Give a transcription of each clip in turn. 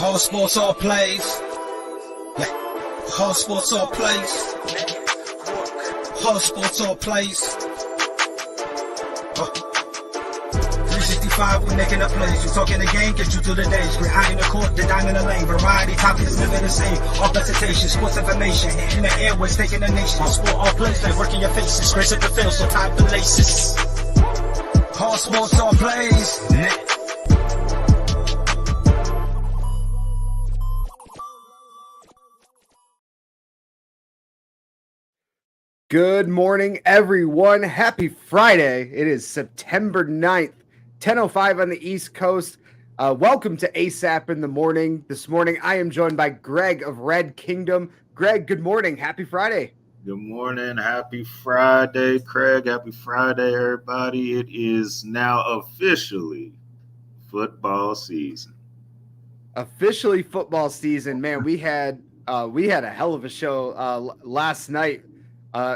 All sports, all plays. Yeah. All sports, all plays. All sports, all plays. 365, we making up plays. You talking the game, get you to the days. We're high in the court, the dime in the lane. Variety topics living the same. All presentation, sports information. In the airways, taking the nation. All sport, all plays, like working your faces. Grace at the field, so tie the laces. All sports, all plays. Yeah. Good morning, everyone. Happy Friday. It is September 9th, 10:05 on the East Coast. Welcome to ASAP in the morning. This morning, I am joined by Greg of Red Kingdom. Greg, good morning. Happy Friday. Good morning. Happy Friday, Craig. Happy Friday, everybody. It is now officially football season. Officially football season. Man, we had a hell of a show last night.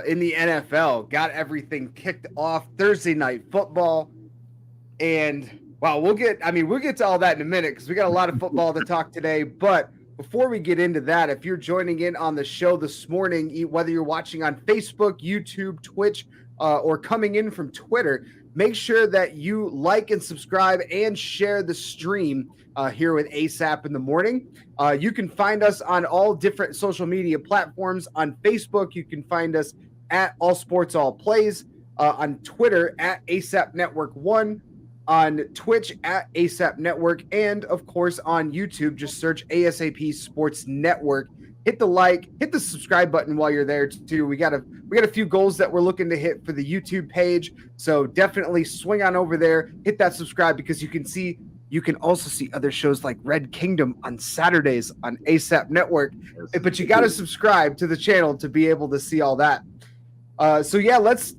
In the NFL, got everything kicked off. Thursday night football, and wow, we'll get to all that in a minute because we got a lot of football to talk today. But before we get into that, if you're joining in on the show this morning, whether you're watching on Facebook, YouTube, Twitch, or coming in from Twitter, make sure that you like and subscribe and share the stream here with ASAP in the morning. You can find us on all different social media platforms. On Facebook, you can find us at All Sports All Plays. On Twitter, at ASAP Network 1. On Twitch, at ASAP Network. And, of course, on YouTube, just search ASAP Sports Network. Hit the like, hit the subscribe button while you're there too. We got a few goals that we're looking to hit for the YouTube page. So definitely swing on over there, hit that subscribe because you can also see other shows like Red Kingdom on Saturdays on ASAP Network. But you got to subscribe to the channel to be able to see all that. So yeah, let's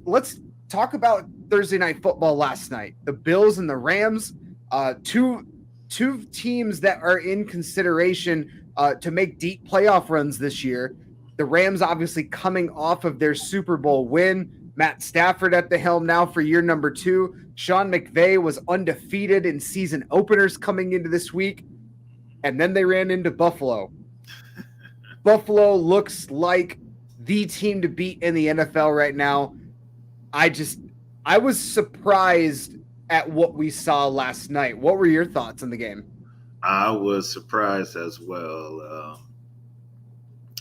talk about Thursday night football last night. The Bills and the Rams, two teams that are in consideration to make deep playoff runs this year. The Rams obviously coming off of their Super Bowl win. Matt Stafford at the helm now for year number 2. Sean McVay was undefeated in season openers coming into this week. And then they ran into Buffalo. Buffalo looks like the team to beat in the NFL right now. I was surprised at what we saw last night. What were your thoughts on the game? I was surprised as well.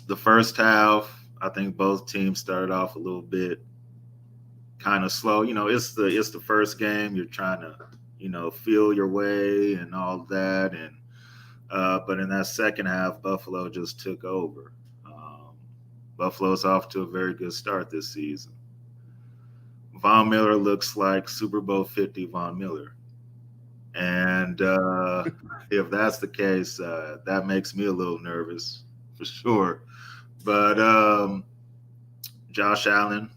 The first half, I think both teams started off a little bit kind of slow. You know, it's the first game. You're trying to, feel your way and all that. And but in that second half, Buffalo just took over. Buffalo's off to a very good start this season. Von Miller looks like Super Bowl 50 Von Miller. And if that's the case, that makes me a little nervous for sure. But Josh Allen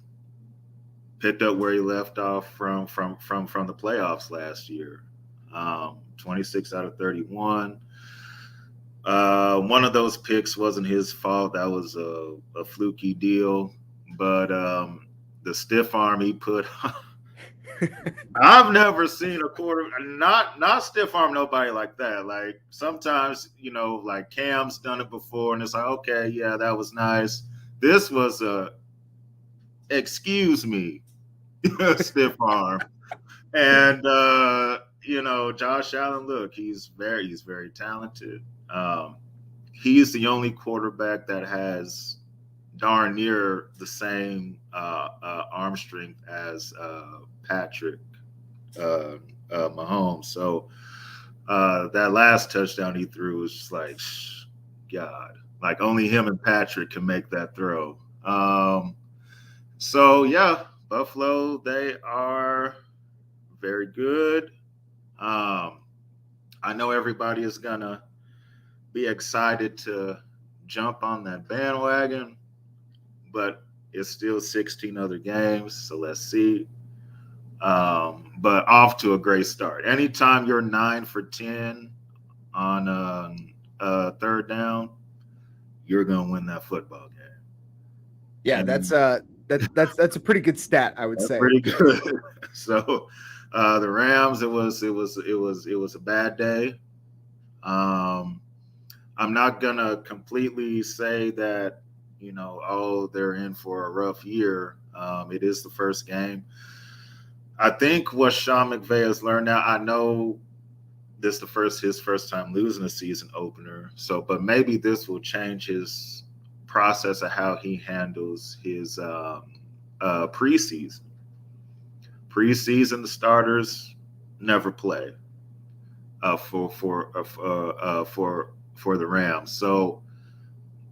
picked up where he left off from the playoffs last year. 26 out of 31. One of those picks wasn't his fault. That was a fluky deal. But the stiff arm he put I've never seen a quarter not stiff arm nobody like that. Like sometimes, like Cam's done it before and it's like, okay, yeah, that was nice. This was excuse me, stiff arm. And Josh Allen, look, he's very talented. He's the only quarterback that has darn near the same arm strength as Patrick Mahomes. So that last touchdown he threw was just like, God, like only him and Patrick can make that throw. So yeah, Buffalo, they are very good. I know everybody is gonna be excited to jump on that bandwagon, but it's still 16 other games, so let's see. But off to a great start. Anytime you're 9 for 10 on third down, you're gonna win that football game. Yeah, that's a pretty good stat, I would say. Pretty good. So the Rams, it was a bad day. I'm not gonna completely say that, oh, they're in for a rough year. It is the first game. I think what Sean McVay has learned now. I know this his first time losing a season opener. So, but maybe this will change his process of how he handles his preseason. Preseason, the starters never play for the Rams. So,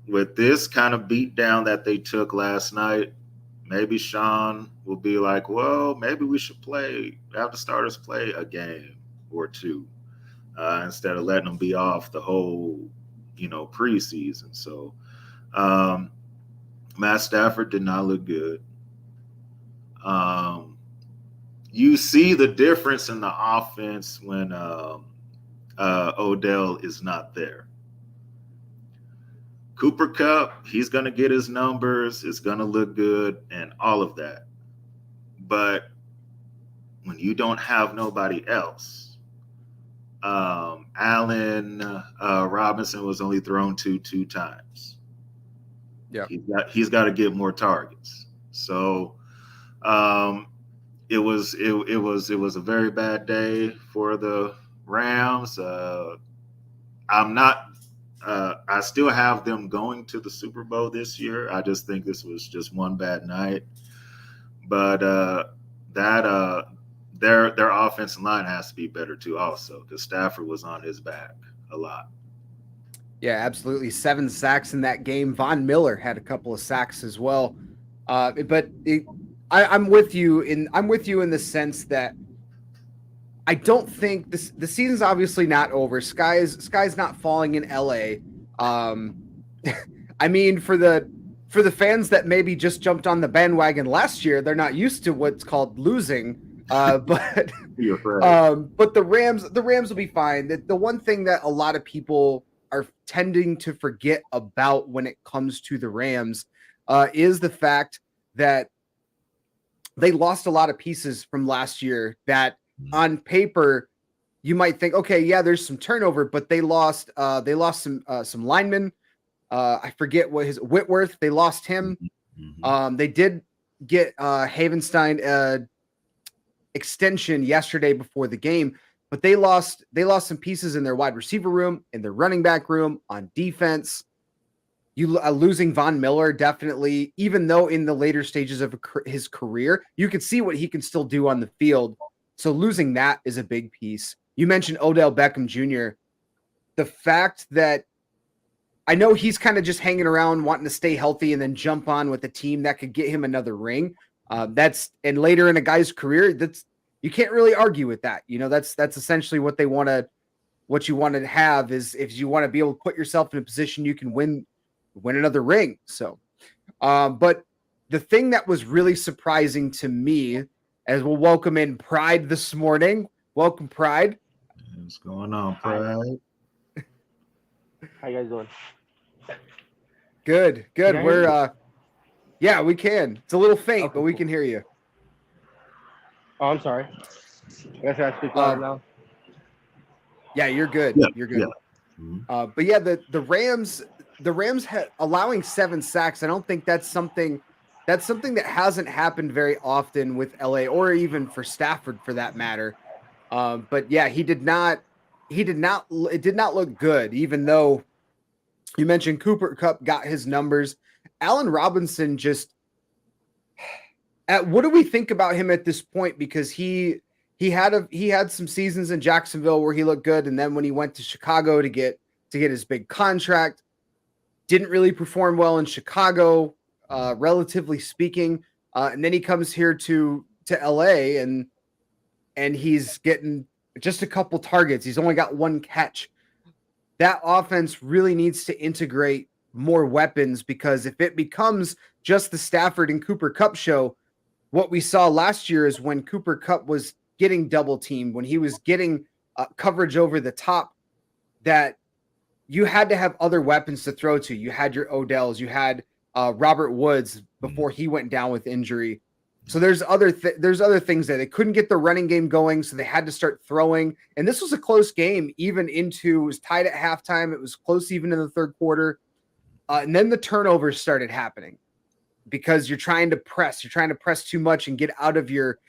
with this kind of beat down that they took last night, maybe Sean will be like, well, maybe we should have the starters play a game or two instead of letting them be off the whole, preseason. So Matt Stafford did not look good. You see the difference in the offense when Odell is not there. Cooper Kupp, he's going to get his numbers. It's going to look good and all of that. But when you don't have nobody else, Allen Robinson was only thrown to 2 times. Yeah, he's got to get more targets. So it was a very bad day for the Rams. I still have them going to the Super Bowl this year. I just think this was just one bad night. But their offensive line has to be better too, also, because Stafford was on his back a lot. Yeah, absolutely. 7 sacks in that game. Von Miller had a couple of sacks as well. I'm with you in the sense that I don't think the season's obviously not over. Sky's not falling in LA. I mean, for the fans that maybe just jumped on the bandwagon last year, they're not used to what's called losing. But but the Rams will be fine. The one thing that a lot of people are tending to forget about when it comes to the Rams is the fact that they lost a lot of pieces from last year that on paper you might think, okay, yeah, there's some turnover, but they lost some linemen. I forget what Whitworth, they lost him. They did get Havenstein extension yesterday before the game, but they lost some pieces in their wide receiver room, in their running back room, on defense. You losing Von Miller, definitely, even though in the later stages of his career, you can see what he can still do on the field. So losing that is a big piece. You mentioned Odell Beckham Jr. The fact that I know he's kind of just hanging around wanting to stay healthy and then jump on with a team that could get him another ring. And later in a guy's career, you can't really argue with that. That's essentially what you want to have is if you want to be able to put yourself in a position you can win another ring. So, but the thing that was really surprising to me, as we'll welcome in Pride this morning. Welcome, Pride. What's going on, Pride? How you guys doing? Good. We're yeah, we can. It's a little faint, okay, but we can hear you. Oh, I'm sorry. I guess I speak loud now. Yeah, you're good. Yeah, you're good. Yeah. Mm-hmm. But yeah, the Rams allowing 7 sacks. I don't think that's something that hasn't happened very often with LA or even for Stafford for that matter. But yeah, it did not look good, even though you mentioned Cooper Kupp got his numbers. Allen Robinson what do we think about him at this point? Because he had some seasons in Jacksonville where he looked good, and then when he went to Chicago to get his big contract, didn't really perform well in Chicago, relatively speaking. And then he comes here to LA and he's getting just a couple targets. He's only got 1 catch. That offense really needs to integrate more weapons, because if it becomes just the Stafford and Cooper Kupp show, what we saw last year is when Cooper Kupp was getting double teamed, when he was getting coverage over the top, that you had to have other weapons to throw to. You had your Odells, you had Robert Woods before he went down with injury. So there's other things there. They couldn't get the running game going, so they had to start throwing. And this was a close game, even into it was tied at halftime. It was close even in the third quarter. And then the turnovers started happening because you're trying to press too much and get out of your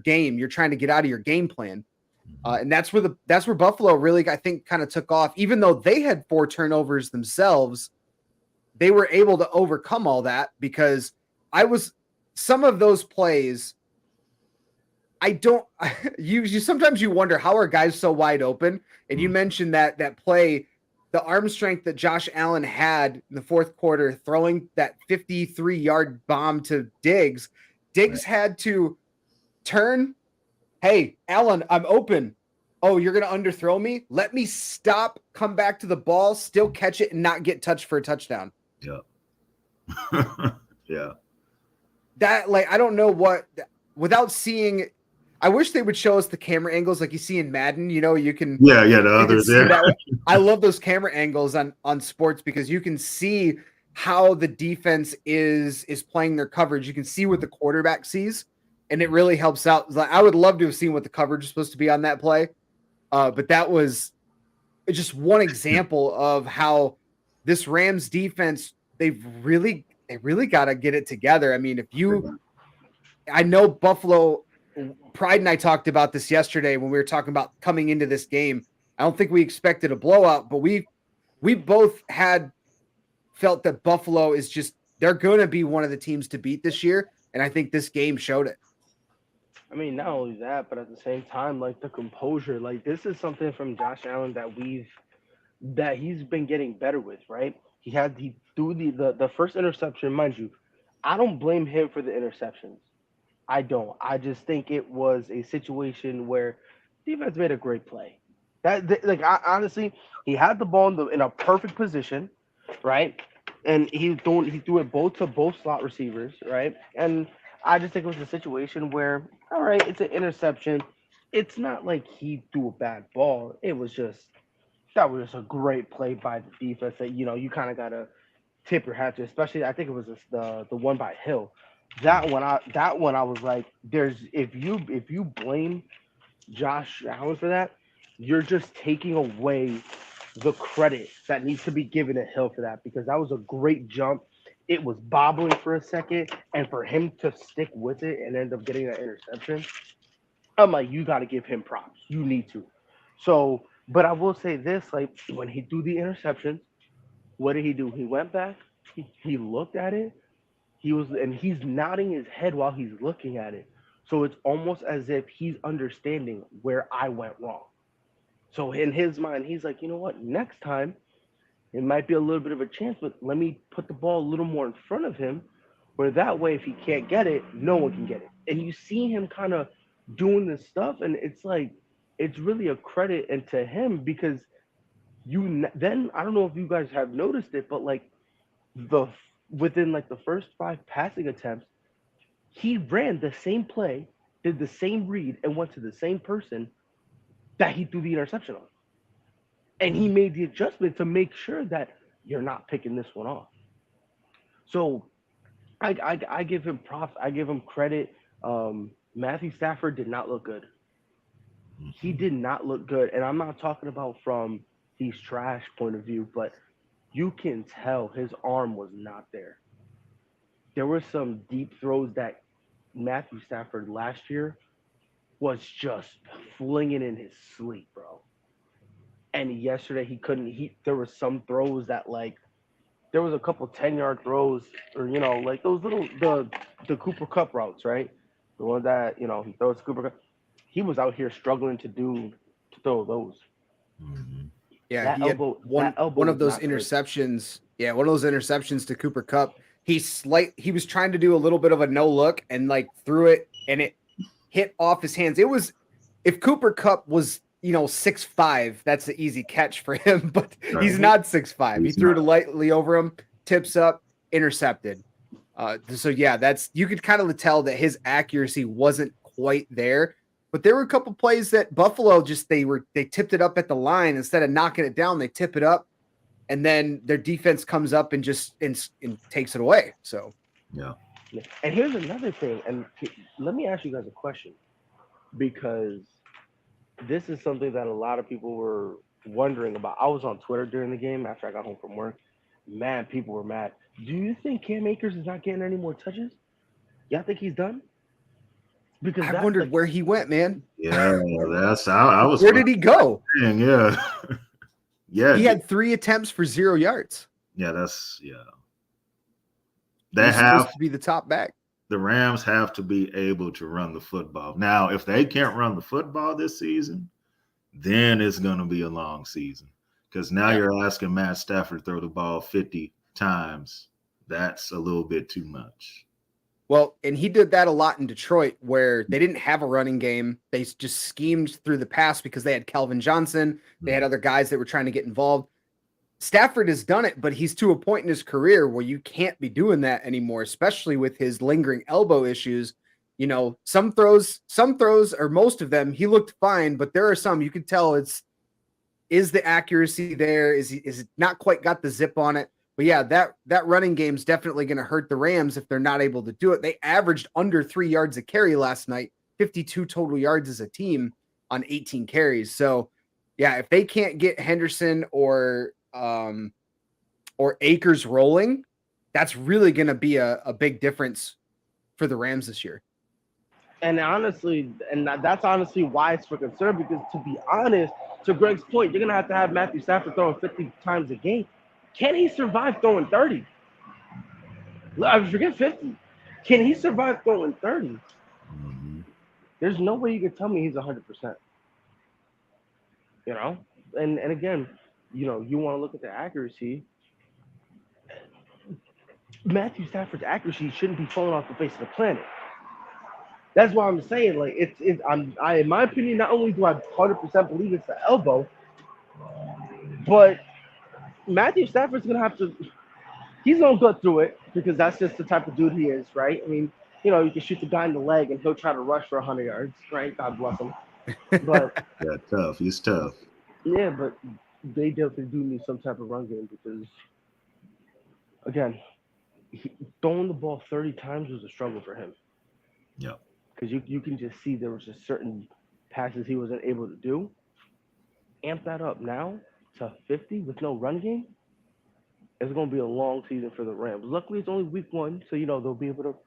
game. You're trying to get out of your game plan. And that's where Buffalo really, I think, kind of took off. Even though they had 4 turnovers themselves, they were able to overcome all that because some of those plays, you sometimes you wonder, how are guys so wide open? And you mentioned that play, the arm strength that Josh Allen had in the fourth quarter, throwing that 53-yard bomb to Diggs. Diggs had to turn. Hey, Allen, I'm open. Oh, you're going to underthrow me? Let me stop, come back to the ball, still catch it, and not get touched for a touchdown. Yeah. Yeah. That, I don't know without seeing, I wish they would show us the camera angles like you see in Madden. You can. Yeah, the others there. I love those camera angles on sports because you can see how the defense is playing their coverage. You can see what the quarterback sees, and it really helps out. I would love to have seen what the coverage is supposed to be on that play. But that was just one example of how this Rams defense, they really got to get it together. I mean, I know Buffalo, Pride and I talked about this yesterday when we were talking about coming into this game. I don't think we expected a blowout, but we both had felt that Buffalo they're going to be one of the teams to beat this year. And I think this game showed it. I mean, not only that, but at the same time, the composure, this is something from Josh Allen that he's been getting better with, right? He threw the first interception, mind you. I don't blame him for the interceptions. I don't. I just think it was a situation where defense made a great play. Honestly, he had the ball in a perfect position, right? And he threw it to both slot receivers, right? And I just think it was a situation where, all right, it's an interception. It's not like he threw a bad ball. That was just a great play by the defense that, you kind of got to tip your hat to, especially I think it was the one by Hill. That one I was like, if you blame Josh Allen for that, you're just taking away the credit that needs to be given to Hill for that, because that was a great jump. It was bobbling for a second, and for him to stick with it and end up getting that interception, I'm like, you got to give him props. You need to. So, but I will say this, when he threw the interception, what did he do? He went back, he looked at it, he's nodding his head while he's looking at it. So it's almost as if he's understanding where I went wrong. So in his mind, he's like, you know what? Next time, it might be a little bit of a chance, but let me put the ball a little more in front of him, where that way, if he can't get it, no one can get it. And you see him kind of doing this stuff, and it's really a credit and to him, because then I don't know if you guys have noticed it, but within the first 5 passing attempts, he ran the same play, did the same read, and went to the same person that he threw the interception on. And he made the adjustment to make sure that you're not picking this one off. So I give him props. I give him credit. Matthew Stafford did not look good. He did not look good. And I'm not talking about from he's trash point of view, but you can tell his arm was not there. There were some deep throws that Matthew Stafford last year was just flinging in his sleep, bro. And yesterday he couldn't. There were some throws that there was a couple 10-yard throws, or those little the Cooper Cup routes, right? The one that he throws to Cooper Cup. He was out here struggling to throw those. Mm-hmm. Yeah, he had one of those interceptions. Good. Yeah, one of those interceptions to Cooper Cup. He was trying to do a little bit of a no look and threw it, and it hit off his hands. It was, if Cooper Cup was 6'5", that's the easy catch for him, but he's not 6'5". He threw it lightly over him, tips up, intercepted. So yeah, you could kind of tell that his accuracy wasn't quite there. But there were a couple plays that Buffalo they tipped it up at the line instead of knocking it down. They tip it up, and then their defense comes up and just and takes it away. So yeah, And here's another thing, and let me ask you guys a question because this is something that a lot of people were wondering about. I was on Twitter during the game after I got home from work. Man, people were mad. Do you think Cam Akers is not getting any more touches? Y'all think he's done? Because I that's wondered like where he went, man. Yeah, I was Where did he go? saying, yeah. Yeah. He had 3 attempts for 0 yards. Yeah, He They was have supposed to be the top back. the Rams have to be able to run the football. Now, if they can't run the football this season, then it's going to be a long season. Because now you're asking Matt Stafford to throw the ball 50 times. That's a little bit too much. Well, and he did that a lot in Detroit where they didn't have a running game. They just schemed through the pass because they had Calvin Johnson. They had other guys that were trying to get involved. Stafford has done it, but he's to a point in his career where you can't be doing that anymore, especially with his lingering elbow issues. You know, some throws, or most of them, he looked fine, but there are some you could tell is the accuracy there? Is it not quite got the zip on it? But yeah, that running game's definitely going to hurt the Rams if they're not able to do it. They averaged under 3 yards a carry last night, 52 total yards as a team on 18 carries. So yeah, if they can't get Henderson or Akers rolling, that's really going to be a big difference for the Rams this year. and honestly, and that's honestly why it's for concern because to be honest, to Greg's point, you're gonna have Matthew Stafford throwing 50 times a game. Can he survive throwing 30? I forget 50. Can he survive throwing 30? There's no way you can tell me he's 100%. You know, and again, you know, you want to look at the accuracy. Matthew Stafford's accuracy shouldn't be falling off the face of the planet. That's why I'm saying, like, I in my opinion, not only do I 100% believe it's the elbow, but Matthew Stafford's gonna have to. He's gonna go through it because that's just the type of dude he is, right? I mean, you know, you can shoot the guy in the leg and he'll try to rush for 100 yards, right? God bless him. But yeah, tough. He's tough. Yeah, but they definitely do need some type of run game because, again, throwing the ball 30 times was a struggle for him. Yeah. Because you can just see there was just certain passes he wasn't able to do. Amp that up now to 50 with no run game. It's going to be a long season for the Rams. Luckily, it's only week 1, so, you know, they'll be able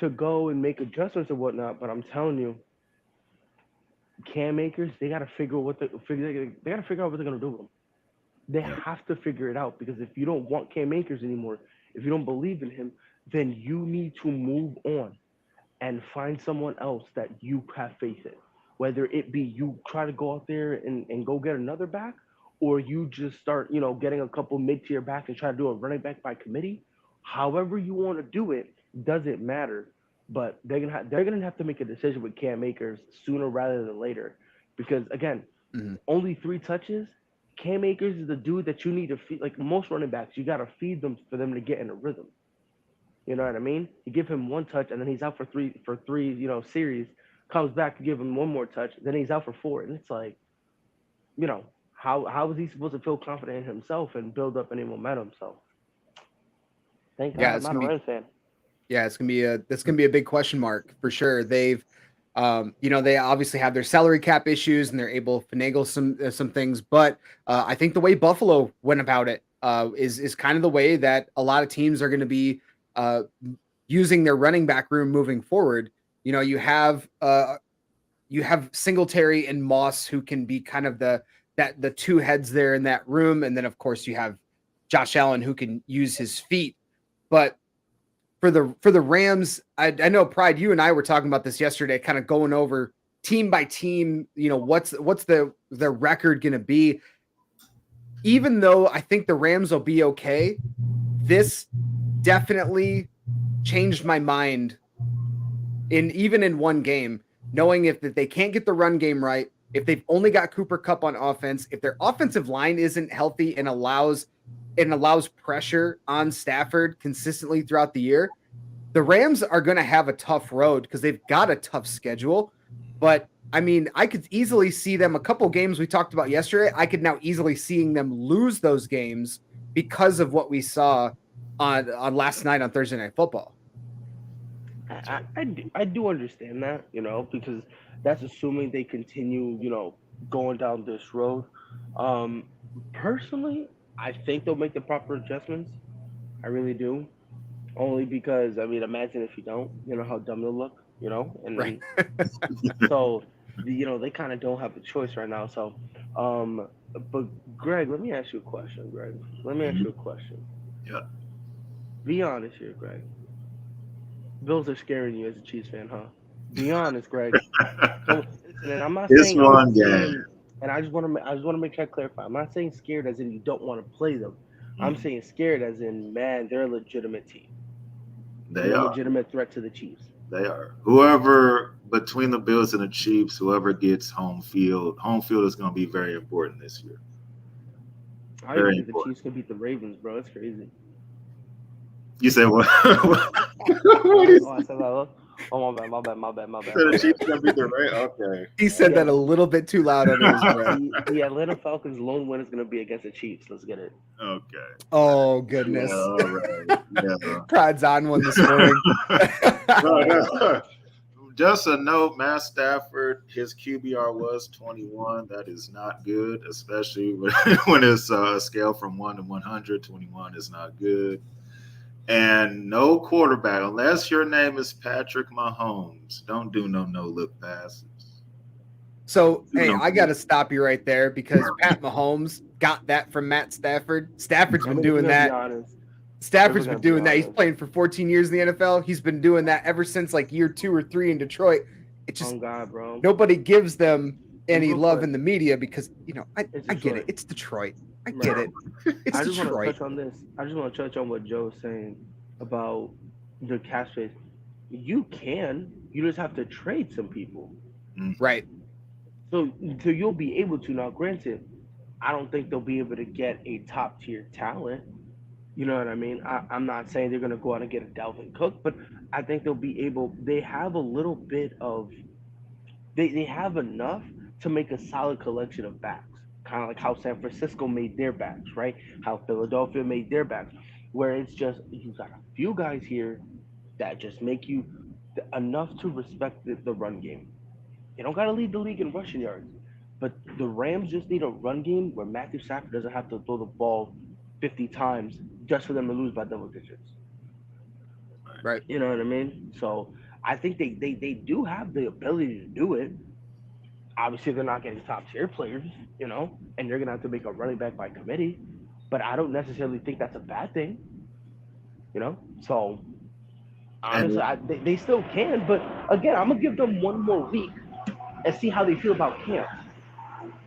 to go and make adjustments and whatnot. But I'm telling you, Cam Akers, they got to figure out what they're going to do with him. They have to figure it out because if you don't want Cam Akers anymore, if you don't believe in him, then you need to move on and find someone else that you have faith in. Whether it be you try to go out there and go get another back, or you just start, you know, getting a couple mid-tier backs and try to do a running back by committee. However you want to do it, doesn't matter. But they're gonna have to make a decision with Cam Akers sooner rather than later, because again, only 3 touches. Cam Akers is the dude that you need to feed. Like most running backs, you gotta feed them for them to get in a rhythm. You know what I mean? You give him 1 touch and then he's out for three, you know, series. Comes back to give him 1 more touch, then he's out for 4, and it's like, you know, how is he supposed to feel confident in himself and build up any momentum? So, thank God I'm not a Rams fan. Yeah, that's gonna be a big question mark for sure. They've, you know, they obviously have their salary cap issues and they're able to finagle some things, but I think the way Buffalo went about it is kind of the way that a lot of teams are going to be using their running back room moving forward. You know, you have Singletary and Moss who can be kind of the 2 heads there in that room, and then of course you have Josh Allen who can use his feet, but for the Rams, I know Pride, you and I were talking about this yesterday, kind of going over team by team, you know, what's the record going to be. Even though I think the Rams will be okay, this definitely changed my mind even in one game, knowing if that they can't get the run game right, if they've only got Cooper Kupp on offense, if their offensive line isn't healthy and allows pressure on Stafford consistently throughout the year, the Rams are going to have a tough road because they've got a tough schedule. But I mean, I could easily see them a couple games we talked about yesterday. I could now easily seeing them lose those games because of what we saw on last night on Thursday Night Football. I do understand that, because that's assuming they continue, going down this road. Um, Personally, I think they'll make the proper adjustments. I really do. Only because, I mean, imagine if you don't, how dumb you'll look, and Right. then so, they kind of don't have a choice right now. So, um, but Greg, let me ask you a question, Greg. Let me ask Mhm. you a question. Yeah. Be honest here, Greg. Bills are scaring you as a Chiefs fan, huh? Be honest, Greg. So listen, and It's I'm one not game. saying, and I just want to make sure I clarify. I'm not saying scared as in you don't want to play them. I'm Mhm. saying scared as in, man, they're a legitimate team. They They're a are. legitimate threat to the Chiefs. They are. Whoever between the Bills and the Chiefs, whoever gets home field is going to be very important this year. I even Very think the important. Chiefs can beat the Ravens, bro. It's crazy. You said what? Oh, What is? I said that. Oh, my bad, my bad, my bad, my You bad, said my the bad. Chiefs going to beat the Ravens? Okay. He said Yeah, that a little bit too loud under his breath. the Atlanta Falcons' lone win is going to be against the Chiefs. Let's get it. Okay. Oh Yeah. goodness. All right. Yeah. Prod's on one this morning. No, no. Just a note, Matt Stafford, his QBR was 21. That is not good, especially when it's a scale from 1 to 100. 21 is not good. And no quarterback, unless your name is Patrick Mahomes, don't do no look passes. So, Do hey, no I got to stop you right there because Pat Mahomes got that from Matt Stafford. Stafford's I been mean, if we're doing gonna be that. honest, Stafford's been doing that. He's playing for 14 years in the NFL. He's been doing that ever since like year 2 or 3 in Detroit. It just on God, bro. nobody gives them any Real love quick, in the media because it's I get it. Detroit. It's Detroit. I Right. get it. It's I just want to Detroit. touch on this. I just want to touch on what Joe's saying about the cap space. You can. You just have to trade some people. Right. So you'll be able to. Now, granted, I don't think they'll be able to get a top tier talent. You know what I mean? I'm not saying they're going to go out and get a Dalvin Cook, but I think they'll be able. They have a little bit of. They have enough to make a solid collection of backs. Kind of like how San Francisco made their backs, right? How Philadelphia made their backs, where it's just you got a few guys here that just make you enough to respect the run game. They don't got to lead the league in rushing yards, but the Rams just need a run game where Matthew Stafford doesn't have to throw the ball 50 times just for them to lose by double digits. Right. You know what I mean? So I think they do have the ability to do it. Obviously, they're not getting top tier players, and they're going to have to make a running back by committee. But I don't necessarily think that's a bad thing, So honestly, And they still can. But again, I'm going to give them one more week and see how they feel about Cam.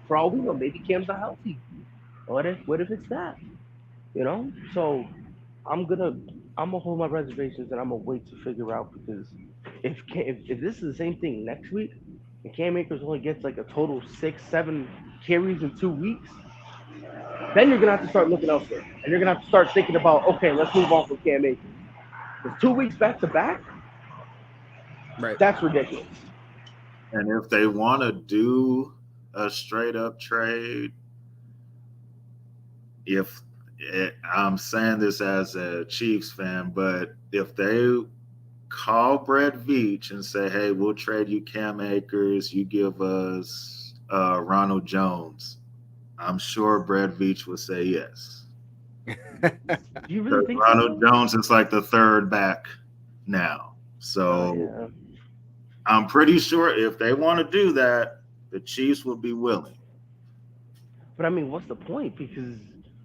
For all we know, maybe Cam's not healthy. What if it's that? So I'm gonna I'm gonna hold my reservations and I'm gonna wait to figure out because if this is the same thing next week and Cam Akers only gets like a total 6-7 carries in 2 weeks, then you're gonna have to start looking elsewhere and you're gonna have to start thinking about, okay, let's move on from Cam Akers. Because 2 weeks back to back, Right. that's ridiculous. and if they want to do a straight up trade, if I'm saying this as a Chiefs fan, but if they call Brett Veach and say, "Hey, we'll trade you Cam Akers, you give us Ronald Jones," I'm sure Brett Veach would say yes. Do you really think Ronald so? Jones is like the third back now, so Yeah. I'm pretty sure if they want to do that, the Chiefs will be willing. But I mean, what's the point? Because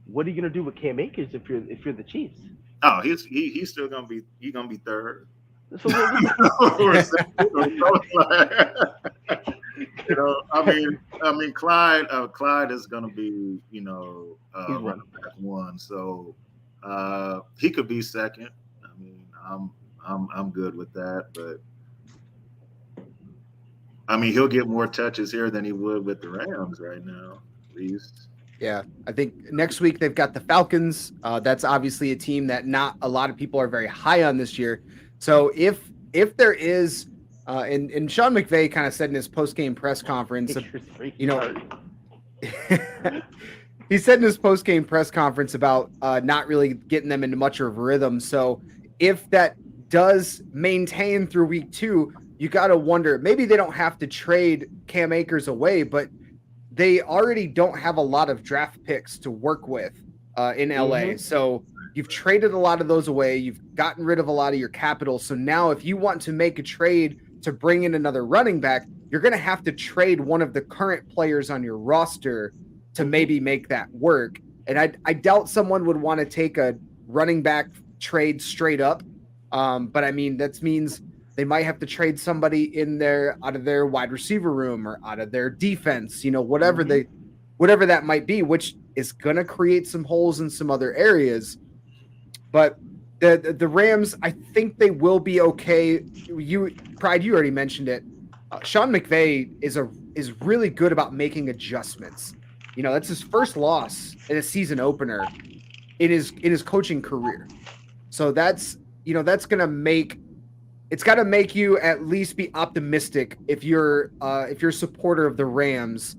what are you gonna do with Cam Akers if you're the Chiefs? Oh, he's still gonna be third. So what, I mean, Clyde is going to be, He's running back one, so he could be second. I mean, I'm good with that, but I mean, he'll get more touches here than he would with the Rams right now, at least. Yeah, I think next week they've got the Falcons. That's obviously a team that not a lot of people are very high on this year. So if there is, and Sean McVay kind of said in his post-game press conference, he said in his post-game press conference about not really getting them into much of a rhythm. So if that does maintain through week 2, you got to wonder, maybe they don't have to trade Cam Akers away, but they already don't have a lot of draft picks to work with in LA. So you've traded a lot of those away. You've gotten rid of a lot of your capital. So now if you want to make a trade to bring in another running back, you're going to have to trade one of the current players on your roster to maybe make that work. And I doubt someone would want to take a running back trade straight up. But I mean, that means they might have to trade somebody out of their wide receiver room or out of their defense, whatever that might be, which is going to create some holes in some other areas. But the Rams, I think they will be okay. Pride, you already mentioned it. Sean McVay is really good about making adjustments. That's his first loss in a season opener in his coaching career. So that's going to make it's got to make you at least be optimistic if you're a supporter of the Rams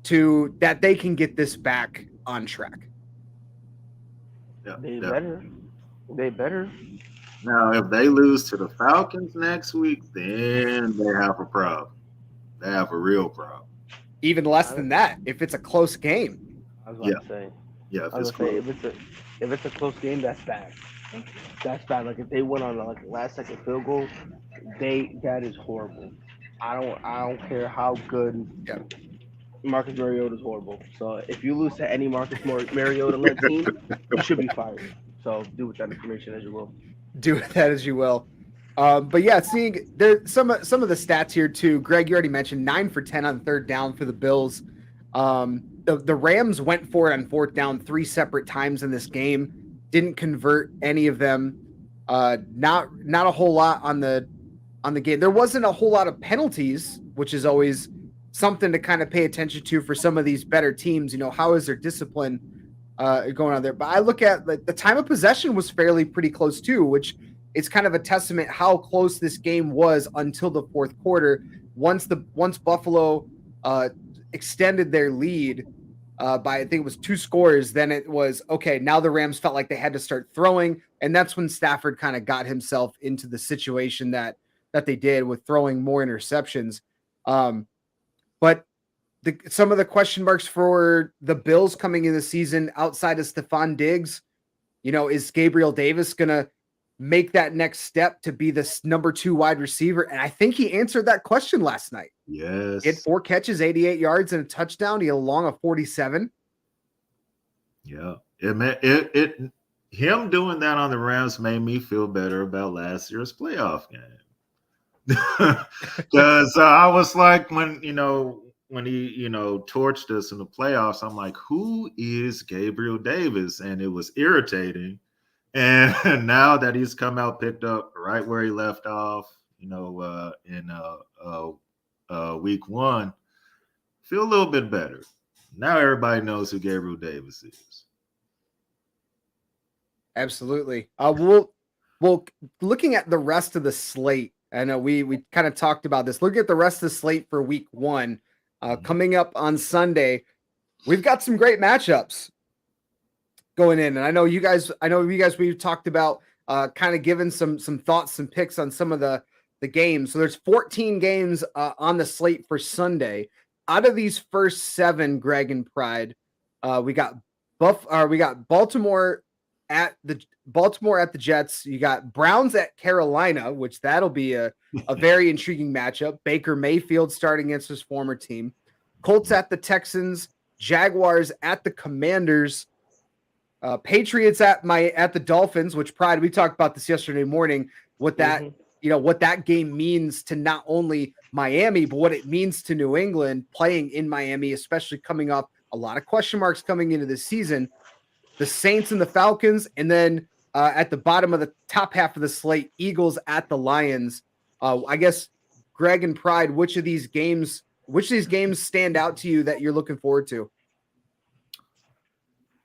to that they can get this back on track. Yeah, They better. Now, if they lose to the Falcons next week, then they have a problem. They have a real problem. Even less than that, if it's a close game. I was about to say. Yeah, if it's a close game, that's bad. That's bad. Like if they went on like a last second field goal, that is horrible. I don't care how good. Yeah. Marcus Mariota is horrible. So if you lose to any Marcus Mariota-led team, you should be fired. So do with that information as you will. Do with that as you will. But yeah, seeing there some of the stats here too. Greg, you already mentioned 9 for 10 on third down for the Bills. The Rams went for it on fourth down 3 separate times in this game. Didn't convert any of them. Not a whole lot on the game. There wasn't a whole lot of penalties, which is always something to kind of pay attention to for some of these better teams. How is their discipline going on there? But I look at the time of possession was fairly pretty close too, which is kind of a testament how close this game was until the fourth quarter. Once Buffalo extended their lead by I think it was 2 scores, then it was okay. Now the Rams felt like they had to start throwing, and that's when Stafford kind of got himself into the situation that they did with throwing more interceptions. But some of the question marks for the Bills coming in the season outside of Stephon Diggs, is Gabriel Davis going to make that next step to be the number 2 wide receiver? And I think he answered that question last night. Yes. He had 4 catches, 88 yards, and a touchdown. He had a long of 47. Yeah. Him doing that on the Rams made me feel better about last year's playoff game. Because I was like, when he torched us in the playoffs, I'm like, who is Gabriel Davis? And it was irritating. And now that he's come out, picked up right where he left off, in week 1, feel a little bit better. Now everybody knows who Gabriel Davis is. Absolutely. Well, looking at the rest of the slate, I know we kind of talked about this. Look at the rest of the slate for week 1. Coming up on Sunday, we've got some great matchups going in. And I know you guys, we've talked about kind of giving some thoughts, some picks on some of the games. So there's 14 games on the slate for Sunday. Out of these first 7, Greg and Pride, we got Baltimore at the Jets. You got Browns at Carolina, which that'll be a very intriguing matchup. Baker Mayfield starting against his former team. Colts at the Texans. Jaguars at the Commanders. Patriots at the Dolphins, which Pride, we talked about this yesterday morning, what that game means to not only Miami, but what it means to New England playing in Miami, especially coming up a lot of question marks coming into this season. The Saints and the Falcons, and then at the bottom of the top half of the slate, Eagles at the Lions. I guess Greg and Pride, which of these games stand out to you that you're looking forward to?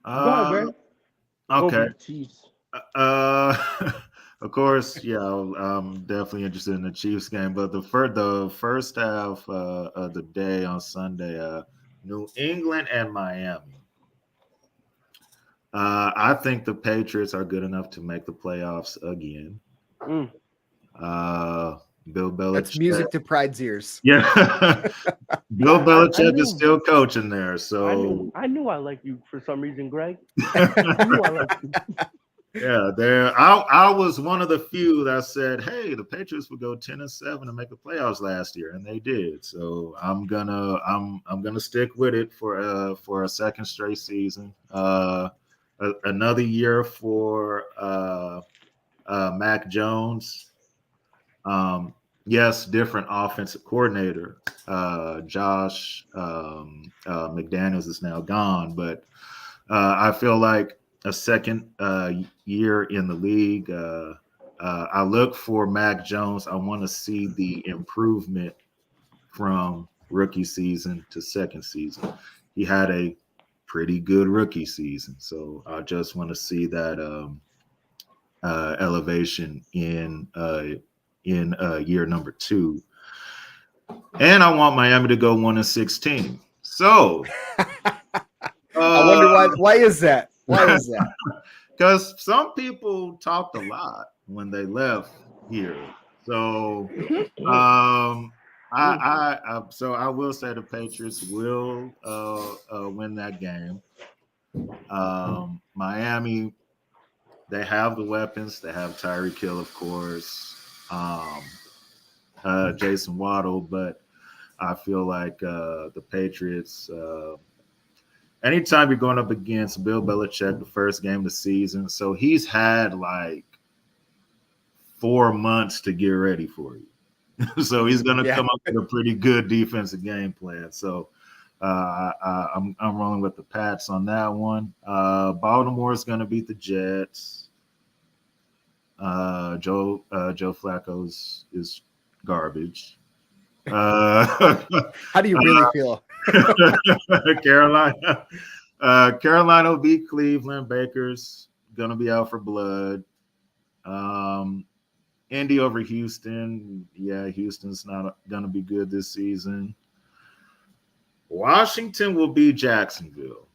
Okay. Of course, yeah, I'm definitely interested in the Chiefs game, but the first half of the day on Sunday, New England and Miami. I think the Patriots are good enough to make the playoffs again. Bill Belichick. That's music to Pride's ears. Yeah. Bill I Belichick knew- is still coaching there. So I knew I liked you for some reason, Greg. I knew I liked you. yeah, there. I was one of the few that said, "Hey, the Patriots would go 10-7 and make the playoffs last year," and they did. So I'm gonna stick with it for a second straight season. Another year for Mac Jones. Yes, different offensive coordinator. Josh McDaniels is now gone, but I feel like a second year in the league. I look for Mac Jones. I want to see the improvement from rookie season to second season. He had a pretty good rookie season, so I just want to see that elevation in year number 2. And I want Miami to go 1-16. So I wonder why is that? Why is that? Because some people talked a lot when they left here. So I will say the Patriots will win that game. Miami, they have the weapons. They have Tyreek Hill, of course, Jason Waddle, but I feel like the Patriots. Anytime you're going up against Bill Belichick, the first game of the season, so he's had like 4 months to get ready for you. So he's going to come up with a pretty good defensive game plan. So I'm rolling with the Pats on that one. Baltimore is going to beat the Jets. Joe Flacco's is garbage. How do you really feel? Carolina will beat Cleveland. Baker's gonna be out for blood. Indy over Houston. Yeah, Houston's not gonna be good this season. Washington will beat Jacksonville.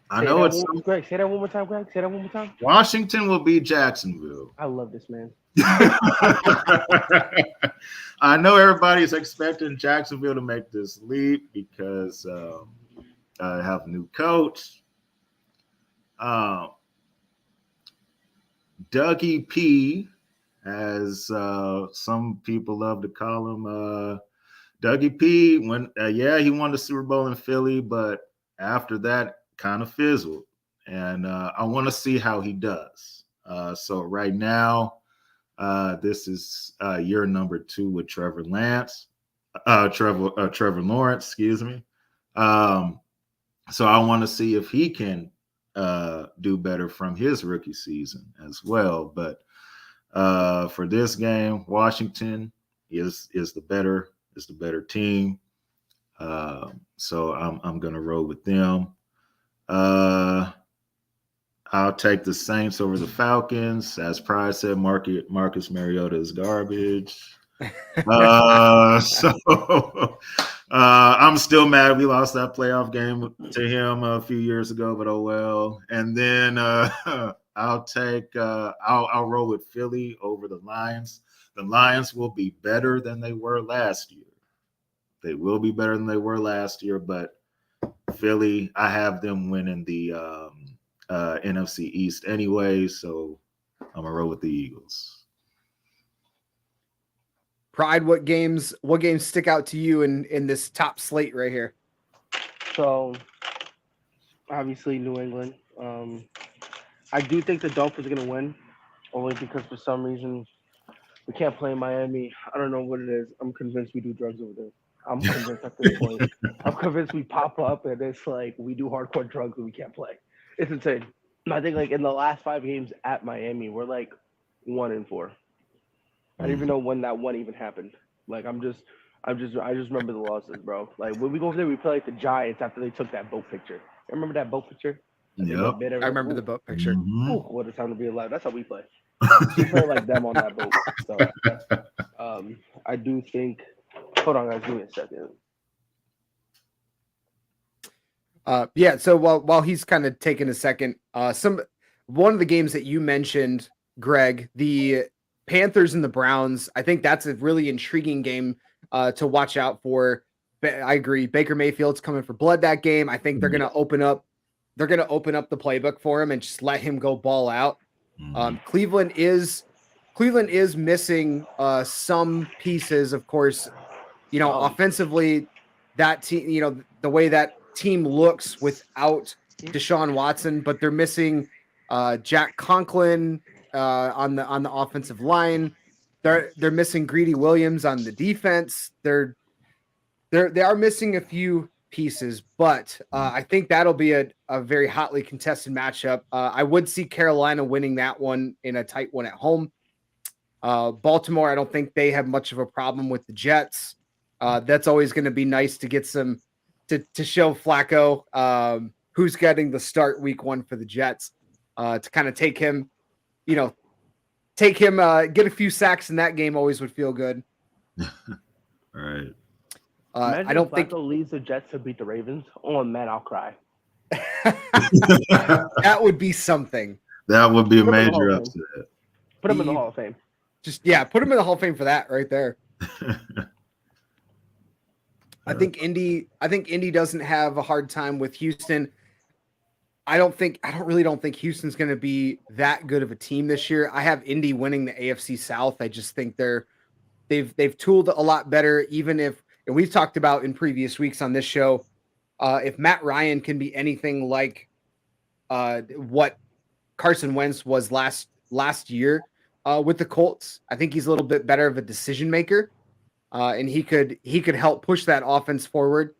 I know it's Greg. Say that one more time, Greg. Say that one more time. Washington will beat Jacksonville. I love this man. I know everybody's expecting Jacksonville to make this leap because I have a new coach. Dougie P, as some people love to call him. Dougie P, he won the Super Bowl in Philly, but after that kind of fizzled. And I want to see how he does. So right now, this is year number 2 with Trevor Lawrence, excuse me. So I want to see if he can do better from his rookie season as well. But for this game, Washington is the better team. So I'm gonna roll with them. I'll take the Saints over the Falcons. As Pride said, Marcus Mariota is garbage. I'm still mad we lost that playoff game to him a few years ago, but oh well. And then I'll roll with Philly over the Lions. The Lions will be better than they were last year. They will be better than they were last year, but Philly, I have them winning the NFC East anyway, so I'm gonna roll with the Eagles. Pride, what games stick out to you in this top slate right here? So obviously New England. I do think the Dolphins are gonna win, only because for some reason we can't play in Miami. I don't know what it is. I'm convinced we do drugs over there. I'm convinced at this point. I'm convinced we pop up and it's like we do hardcore drugs and we can't play. It's insane. I think like in the last 5 games at Miami, we're like 1-4. I don't even know when that one even happened. Like I just remember the losses, bro. Like when we go over there, we play like the Giants after they took that boat picture. Remember that boat picture? Yep. I remember the boat picture. Mm-hmm. Ooh, what a time to be alive. That's how we play. We play like them on that boat. So I do think. Hold on, guys. Give me a second. So while he's kind of taking a second, one of the games that you mentioned, Greg, the Panthers and the Browns. I think that's a really intriguing game to watch out for. I agree. Baker Mayfield's coming for blood that game. I think they're going to open up. They're going to open up the playbook for him and just let him go ball out. Cleveland is missing some pieces, of course. Offensively, that team. The way that team looks without Deshaun Watson, but they're missing Jack Conklin on the offensive line. They're missing Greedy Williams on the defense. They are missing a few pieces, but I think that'll be a very hotly contested matchup. I would see Carolina winning that one in a tight one at home. Baltimore, I don't think they have much of a problem with the Jets. That's always going to be nice to get some to show Flacco who's getting the start week 1 for the Jets to kind of take him, get a few sacks in that game always would feel good. All right. Imagine I don't if think Flacco leads the Jets to beat the Ravens. Oh man, I'll cry. that would be something. That would be a major upset. Put him in the Hall of Fame. Put him in the Hall of Fame for that right there. I think Indy doesn't have a hard time with Houston. I don't think Houston's going to be that good of a team this year. I have Indy winning the AFC South. I just think they've tooled a lot better, even if, and we've talked about in previous weeks on this show, if Matt Ryan can be anything like what Carson Wentz was last year with the Colts, I think he's a little bit better of a decision maker, and he could help push that offense forward.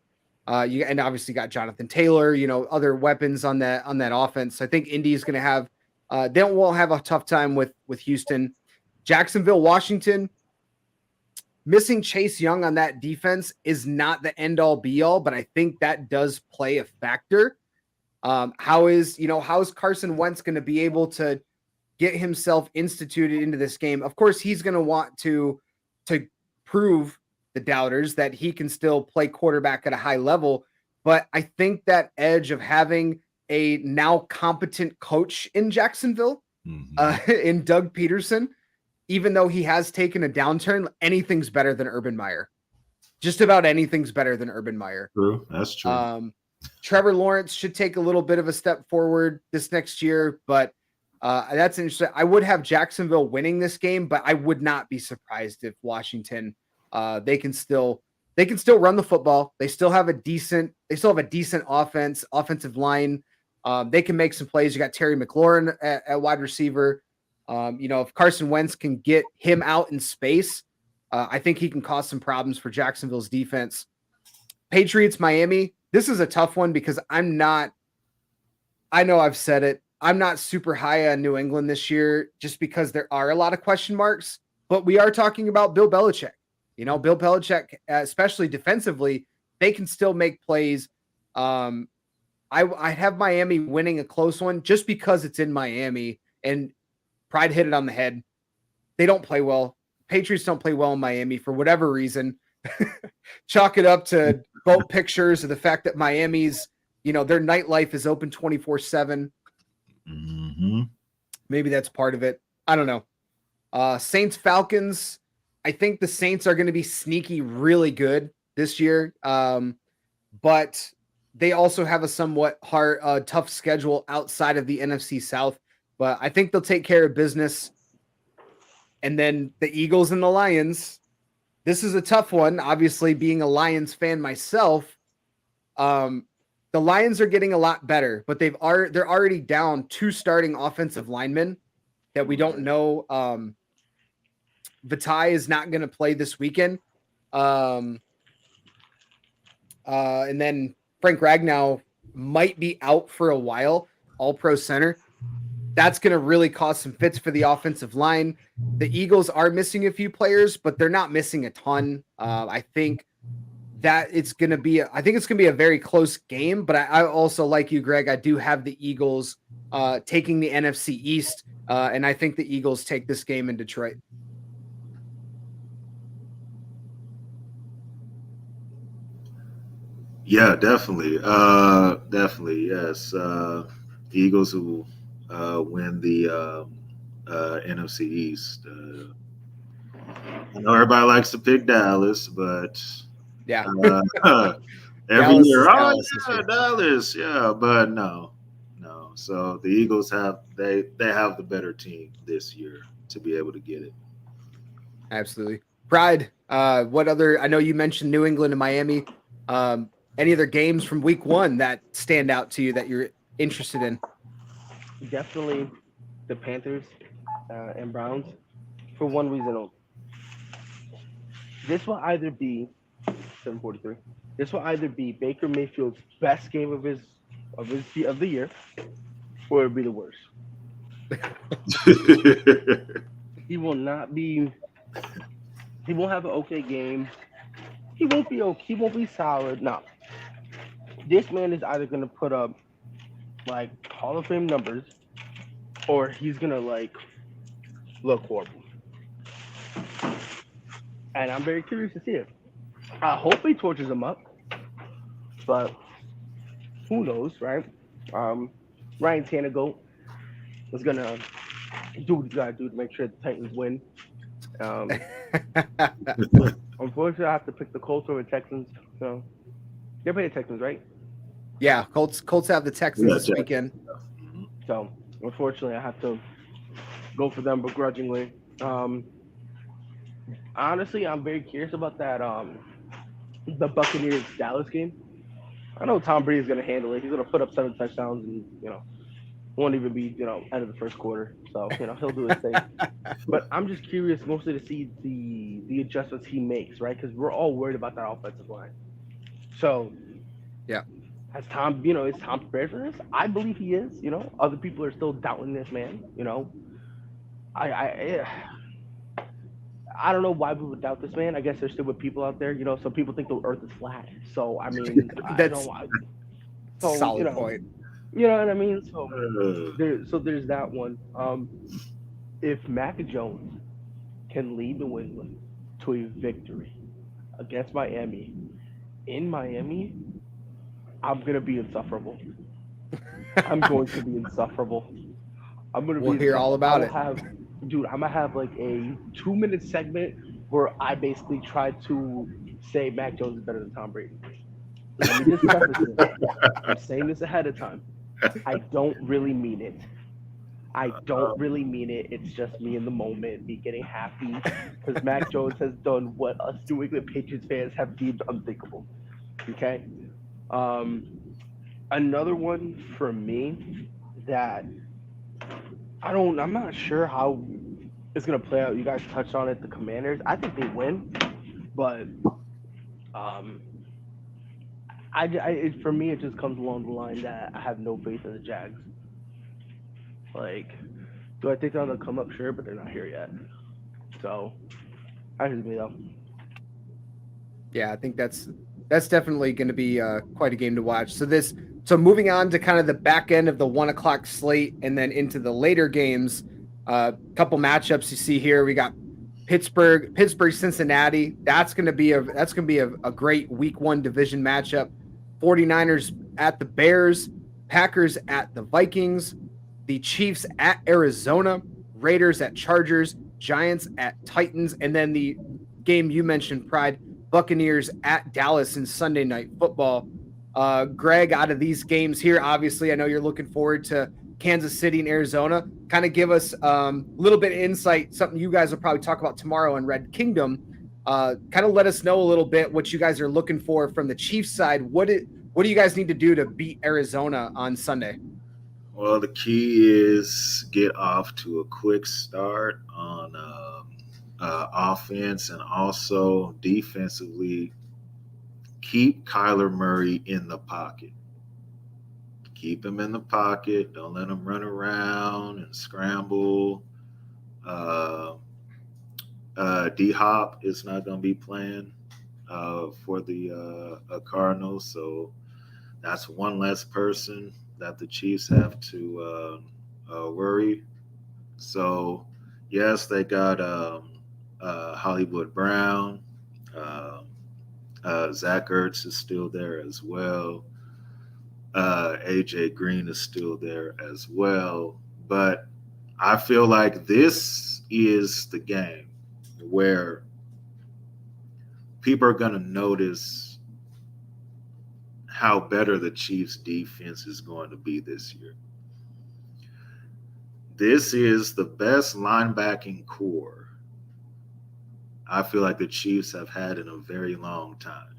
And obviously got Jonathan Taylor, other weapons on that offense. So I think Indy is going to have they won't have a tough time with Houston. Jacksonville, Washington. Missing Chase Young on that defense is not the end all be all, but I think that does play a factor. How is Carson Wentz going to be able to get himself instituted into this game? Of course, he's going to want to prove the doubters that he can still play quarterback at a high level. But I think that edge of having a now competent coach in Jacksonville, in Doug Peterson, even though he has taken a downturn, anything's better than Urban Meyer. Just about anything's better than Urban Meyer. True. That's true. Trevor Lawrence should take a little bit of a step forward this next year, but that's interesting. I would have Jacksonville winning this game, but I would not be surprised if Washington they can still run the football. They still have a decent offensive line. They can make some plays. You got Terry McLaurin at wide receiver. If Carson Wentz can get him out in space, I think he can cause some problems for Jacksonville's defense. Patriots, Miami. This is a tough one because I know I've said it. I'm not super high on New England this year just because there are a lot of question marks, but we are talking about Bill Belichick. Bill Belichick, especially defensively, they can still make plays. I have Miami winning a close one just because it's in Miami, and Pride hit it on the head. They don't play well. Patriots don't play well in Miami for whatever reason. Chalk it up to boat pictures of the fact that Miami's, their nightlife is open 24/7. Maybe that's part of it. I don't know. Saints, Falcons. I think the Saints are going to be sneaky really good this year. But they also have a somewhat tough schedule outside of the NFC South. But I think they'll take care of business. And then the Eagles and the Lions. This is a tough one. Obviously, being a Lions fan myself, the Lions are getting a lot better, but they're already down 2 starting offensive linemen that we don't know. Vitae is not going to play this weekend. And then Frank Ragnow might be out for a while, all-pro center. That's going to really cause some fits for the offensive line. The Eagles are missing a few players, but they're not missing a ton. I think it's going to be a very close game, but I also, like you, Greg, I do have the Eagles taking the NFC East, and I think the Eagles take this game in Detroit. Yeah, definitely. Definitely, yes. Eagles who win the NFC East. I know everybody likes to pick Dallas, but Yeah. every Dallas year, is oh Dallas this yeah, year. Dallas, yeah, but no. So the Eagles they have the better team this year to be able to get it. Absolutely. Pride, what other, I know you mentioned New England and Miami. Any other games from week one that stand out to you that you're interested in? Definitely the Panthers and Browns for one reason only. This will either be 7:43. This will either be Baker Mayfield's best game of the year, or it'll be the worst. He will not be. He won't have an okay game. He won't be okay. He won't be solid. No, this man is either gonna put up like Hall of Fame numbers, or he's gonna like look horrible. And I'm very curious to see it. Hopefully, torches him up, but who knows, right? Um, Ryan Tannehill is gonna do what he's gotta do to make sure the Titans win. Um, Unfortunately, I have to pick the Colts over the Texans. So they're playing the Texans, right? Yeah, Colts have the Texans this weekend. So unfortunately, I have to go for them begrudgingly. Honestly, I'm very curious about that. The Buccaneers Dallas game. I know Tom Brady's gonna handle it. He's gonna put up 7 touchdowns, and won't even be end of the first quarter. So he'll do his thing. But I'm just curious mostly to see the adjustments he makes, right? Because we're all worried about that offensive line. So Yeah. has Tom, is Tom prepared for this? I believe he is. Other people are still doubting this man. I I don't know why people doubt this man. I guess there's stupid people out there. Some people think the Earth is flat. So I mean, That's solid point. You know what I mean? So there's that one. If Mac Jones can lead New England to a victory against Miami in Miami, I'm gonna be insufferable. I'm going to be insufferable. We'll hear all about it. Dude, I'm gonna have like a 2-minute segment where I basically try to say Mac Jones is better than Tom Brady. Let me just preface this. I'm saying this ahead of time. I don't really mean it. I don't really mean it. It's just me in the moment, me getting happy because Mac Jones has done what us New England Patriots fans have deemed unthinkable. Okay. Another one for me that I'm not sure how it's gonna play out. You guys touched on it. The Commanders. I think they win, but for me it just comes along the line that I have no faith in the Jags. Like, do I think they're gonna come up? Sure, but they're not here yet. So, I hear me though. Yeah, I think that's definitely going to be quite a game to watch. So moving on to kind of the back end of the 1:00 slate, and then into the later games. Couple matchups you see here. We got Pittsburgh, Cincinnati. That's going to be a great week one division matchup. 49ers at the Bears, Packers at the Vikings, the Chiefs at Arizona, Raiders at Chargers, Giants at Titans, and then the game you mentioned, Pride, Buccaneers at Dallas in Sunday Night Football. Greg, out of these games here, obviously, I know you're looking forward to Kansas City and Arizona. Kind of give us a little bit of insight, something you guys will probably talk about tomorrow in Red Kingdom. Kind of let us know a little bit what you guys are looking for from the Chiefs side. What do you guys need to do to beat Arizona on Sunday? Well, the key is get off to a quick start on offense, and also defensively keep Kyler Murray in the pocket. Keep him in the pocket. Don't let him run around and scramble. D-Hop is not going to be playing for the Cardinals, so that's one less person that the Chiefs have to worry. So, yes, they got Hollywood Brown. Zach Ertz is still there as well. AJ Green is still there as well. But I feel like this is the game where people are going to notice how better the Chiefs' defense is going to be this year. This is the best linebacking core I feel like the Chiefs have had in a very long time.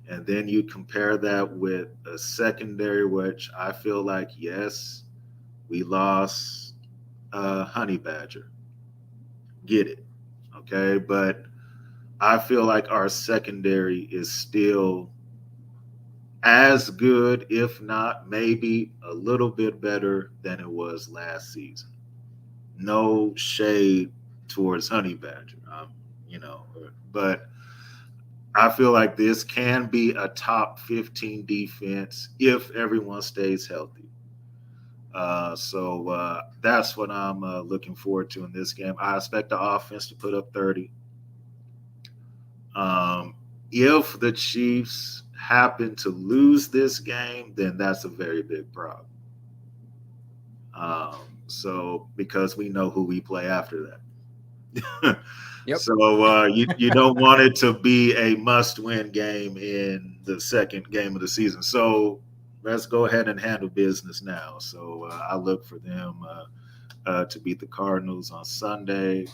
And then you compare that with a secondary, which I feel like, yes, we lost Honey Badger. Get it. Okay. But I feel like our secondary is still as good, if not maybe a little bit better than it was last season. No shade towards Honey Badger, you know, but I feel like this can be a top 15 defense if everyone stays healthy. So that's what I'm looking forward to in this game. I expect the offense to put up 30. If the Chiefs happen to lose this game, then that's a very big problem. So because we know who we play after that. Yep. So you don't want it to be a must-win game in the second game of the season. So let's go ahead and handle business now. So I look for them to beat the Cardinals on Sunday.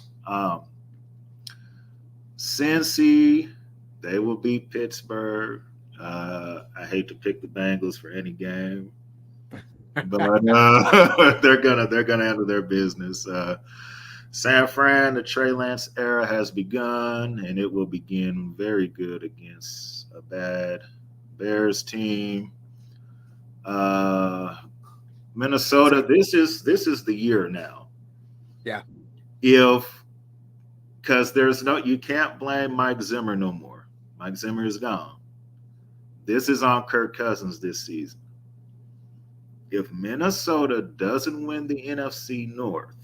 Cincy, they will beat Pittsburgh. I hate to pick the Bengals for any game, but they're gonna handle their business. San Fran, the Trey Lance era has begun, and it will begin very good against a bad Bears team. Minnesota, this is the year now. Yeah. Because you can't blame Mike Zimmer no more. Mike Zimmer is gone. This is on Kirk Cousins this season. If Minnesota doesn't win the NFC North,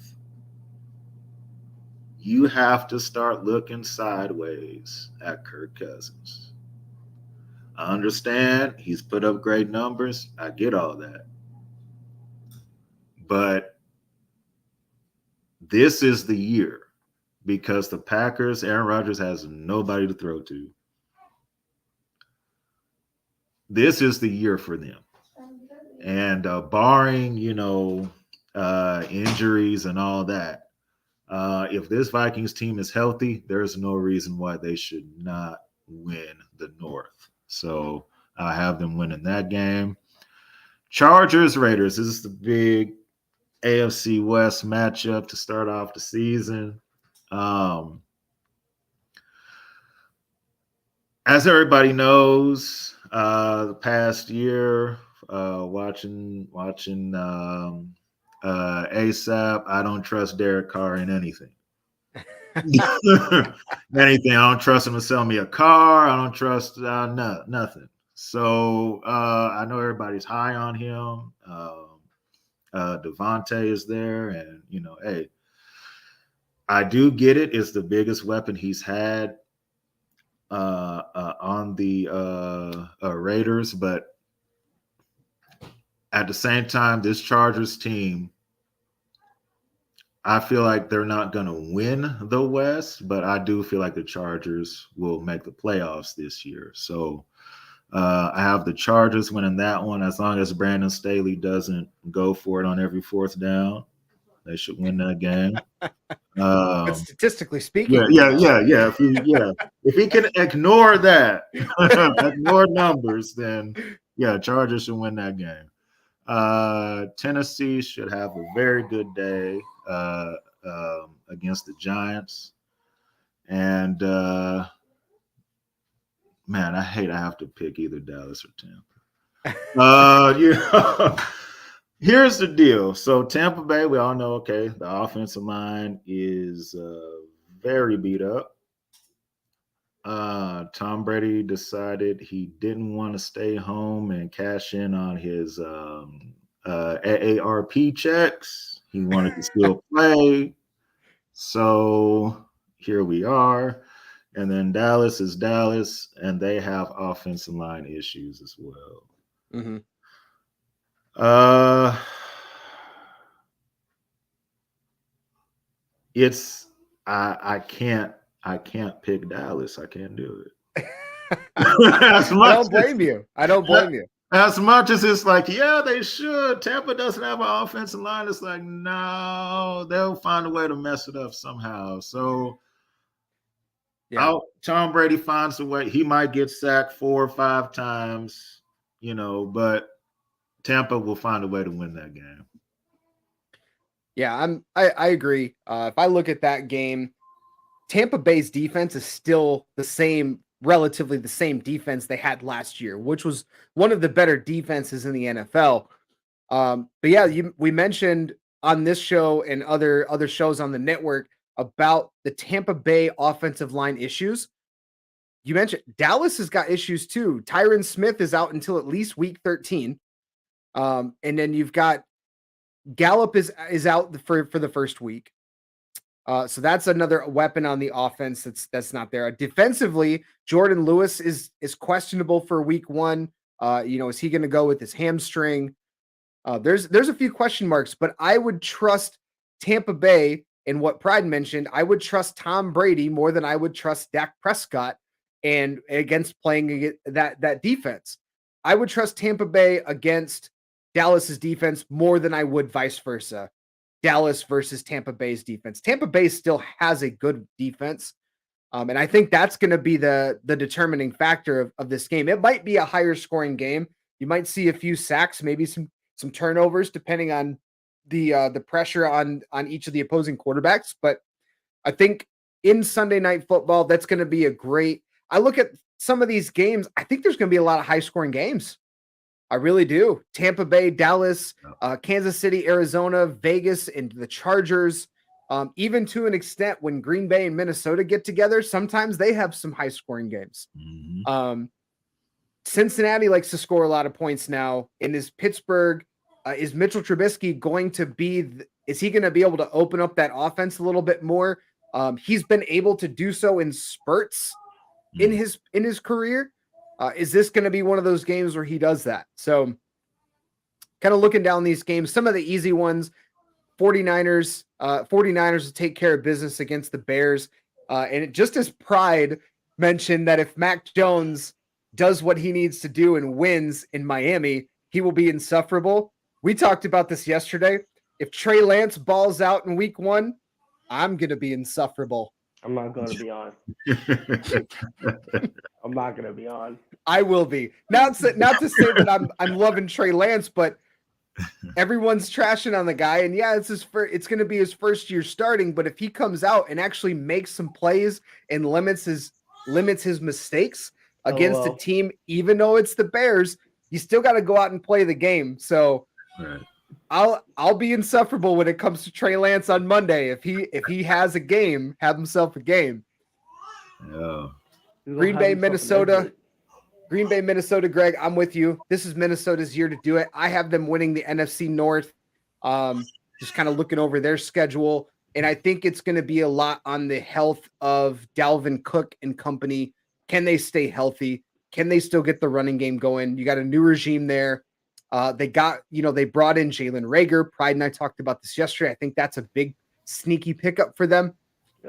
you have to start looking sideways at Kirk Cousins. I understand he's put up great numbers. I get all that. But this is the year because the Packers, Aaron Rodgers has nobody to throw to. This is the year for them. And barring, injuries and all that, if this Vikings team is healthy, there's no reason why they should not win the North. So I have them winning that game. Chargers, Raiders. This is the big AFC West matchup to start off the season. As everybody knows, the past year, watching ASAP, I don't trust Derek Carr in anything. Anything. I don't trust him to sell me a car. I don't trust nothing. So I know everybody's high on him. Devontae is there, and hey, I do get it. It's the biggest weapon he's had on the Raiders, but at the same time, this Chargers team, I feel like they're not going to win the West, but I do feel like the Chargers will make the playoffs this year. So I have the Chargers winning that one. As long as Brandon Staley doesn't go for it on every fourth down, they should win that game. But statistically speaking, yeah. If he can ignore that, ignore numbers, then yeah, Chargers should win that game. Tennessee should have a very good day against the Giants. And man, I hate I have to pick either Dallas or Tampa. Here's the deal. So Tampa Bay, we all know, okay, the offensive line is very beat up. Tom Brady decided he didn't want to stay home and cash in on his AARP checks. He wanted to still play. So here we are. And then Dallas is Dallas, and they have offensive line issues as well. Mm-hmm. it's I can't pick Dallas. I can't do it. I don't blame you. I don't blame you. As much as it's like, yeah, they should. Tampa doesn't have an offensive line. It's like, no, they'll find a way to mess it up somehow. So Yeah. Tom Brady finds a way. He might get sacked 4 or 5 times, but Tampa will find a way to win that game. Yeah, I agree. If I look at that game, Tampa Bay's defense is still relatively the same defense they had last year, which was one of the better defenses in the NFL. But yeah, we mentioned on this show and other shows on the network about the Tampa Bay offensive line issues. You mentioned Dallas has got issues too. Tyron Smith is out until at least week 13. And then you've got Gallup is out for the first week. So that's another weapon on the offense that's not there. Defensively, Jordan Lewis is questionable for week 1. Is he going to go with his hamstring? There's a few question marks, but I would trust Tampa Bay, and what Pride mentioned, I would trust Tom Brady more than I would trust Dak Prescott and against playing that defense. I would trust Tampa Bay against Dallas's defense more than I would vice versa. Dallas versus Tampa Bay's defense. Tampa Bay still has a good defense. And I think that's going to be the determining factor of this game. It might be a higher scoring game. You might see a few sacks, maybe some turnovers, depending on the pressure on each of the opposing quarterbacks. But I think in Sunday Night Football, that's going to be I look at some of these games, I think there's going to be a lot of high scoring games. I really do. Tampa Bay, Dallas, Kansas City, Arizona, Vegas, and the Chargers. Even to an extent, when Green Bay and Minnesota get together, sometimes they have some high scoring games. Mm-hmm. Cincinnati likes to score a lot of points now. And is Pittsburgh, is Mitchell Trubisky going to be, is he going to be able to open up that offense a little bit more? He's been able to do so in spurts in his career. Is this going to be one of those games where he does that? So kind of looking down these games, some of the easy ones, 49ers will take care of business against the Bears. And just as Pride mentioned that if Mac Jones does what he needs to do and wins in Miami, he will be insufferable. We talked about this yesterday. If Trey Lance balls out in week 1, I'm going to be insufferable. I'm not going to be on. I'm not going to be on. I will be. Not to say that I'm loving Trey Lance, but everyone's trashing on the guy. And yeah, it's going to be his first year starting. But if he comes out and actually makes some plays and limits his mistakes against a team, even though it's the Bears, you still got to go out and play the game. So right. I'll be insufferable when it comes to Trey Lance on Monday. If he has a game, have himself a game. Yeah. Green Bay, Minnesota, Greg, I'm with you. This is Minnesota's year to do it. I have them winning the NFC North. Just kind of looking over their schedule. And I think it's going to be a lot on the health of Dalvin Cook and company. Can they stay healthy? Can they still get the running game going? You got a new regime there. They brought in Jalen Reagor. Pride and I talked about this yesterday. I think that's a big sneaky pickup for them.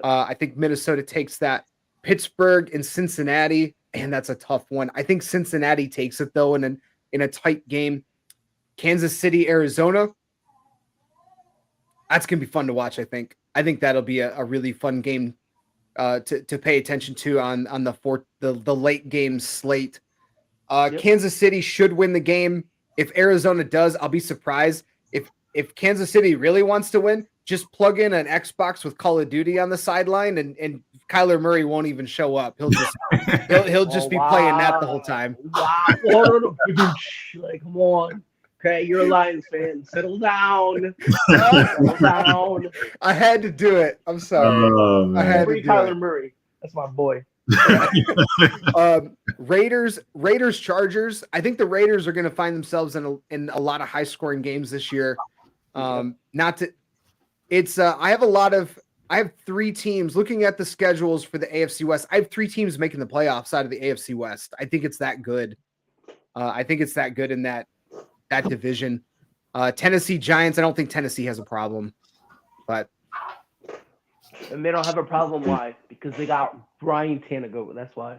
I think Minnesota takes that. Pittsburgh and Cincinnati, and that's a tough one. I think Cincinnati takes it though in a tight game. Kansas City, Arizona. That's gonna be fun to watch. I think that'll be a really fun game to pay attention to on the late game slate. Kansas City should win the game. If Arizona does, I'll be surprised. If Kansas City really wants to win, just plug in an Xbox with Call of Duty on the sideline, and Kyler Murray won't even show up. He'll just be playing that the whole time. Wow. Like, come on. Okay, you're a Lions fan. Settle down. Settle down. I had to do it. I'm sorry. I had to do Kyler it. Murray. That's my boy. Raiders, Chargers. I think the Raiders are going to find themselves in a lot of high scoring games this year. I have 3 teams looking at the schedules for the AFC West. I have 3 teams making the playoffs out of the AFC West. I think it's that good. In that division. Tennessee Giants. I don't think Tennessee has a problem, but And they don't have a problem. Why? Because they got Ryan Tannehill. That's why.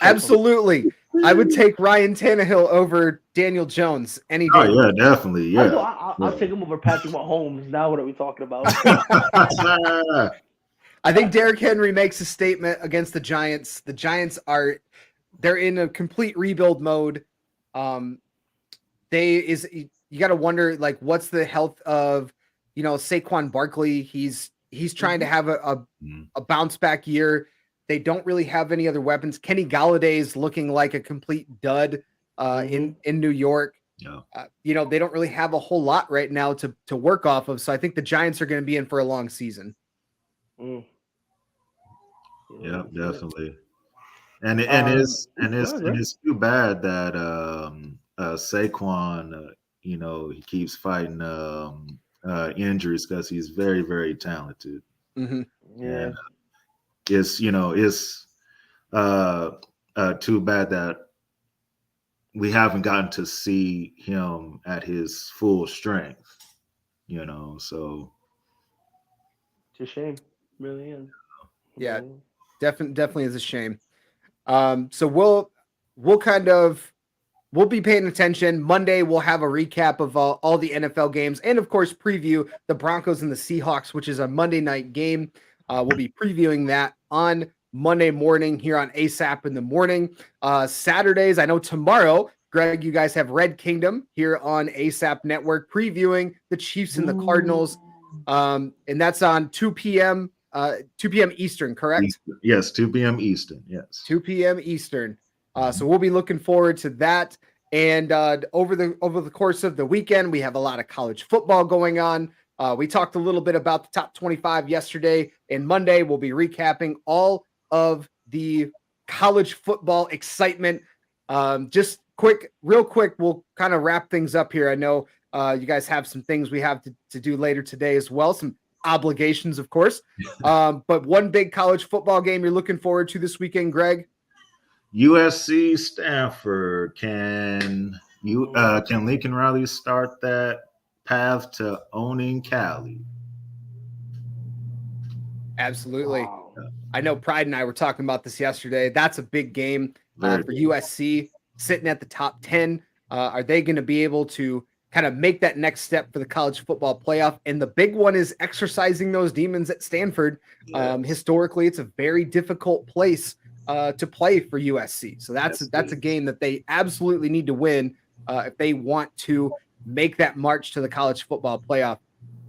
Absolutely. I would take Ryan Tannehill over Daniel Jones any day. Oh yeah, definitely. Yeah. I'll take him over Patrick Mahomes. Now what are we talking about? I think Derrick Henry makes a statement against the Giants. The Giants they're in a complete rebuild mode. You got to wonder, like, what's the health of, Saquon Barkley. He's trying to have a bounce back year. They don't really have any other weapons. Kenny Galladay is looking like a complete dud in New York. Yeah. They don't really have a whole lot right now to work off of. So I think the Giants are going to be in for a long season. Yeah, definitely. And it's too bad that Saquon, he keeps fighting injuries because he's very, very talented. Mm-hmm. Yeah. And it's too bad that we haven't gotten to see him at his full strength. So It's a shame, really is. Yeah, definitely is a shame. So we'll be paying attention. Monday we'll have a recap of all the NFL games, and of course preview the Broncos and the Seahawks, which is a Monday night game. We'll be previewing that on Monday morning here on ASAP in the morning. Saturdays, I know tomorrow, Greg, you guys have Red Kingdom here on ASAP Network previewing the Chiefs and the Cardinals, and that's on 2 p.m. 2 p.m. Eastern, correct? Yes, 2 p.m. Eastern. Yes, 2 p.m. Eastern. So we'll be looking forward to that. And over the course of the weekend, we have a lot of college football going on. We talked a little bit about the top 25 yesterday, and Monday we'll be recapping all of the college football excitement. Just real quick, we'll kind of wrap things up here. I know you guys have some things we have to do later today as well, some obligations, of course. But one big college football game you're looking forward to this weekend, Greg? USC Stanford. Can Lincoln Riley start that path to owning Cali? Absolutely. Wow. I know Pride and I were talking about this yesterday. That's a big game for USC, sitting at the top 10. Are they going to be able to kind of make that next step for the college football playoff? And the big one is exercising those demons at Stanford. Yes. Historically, it's a very difficult place to play for USC. So that's a game that they absolutely need to win if they want to make that march to the college football playoff.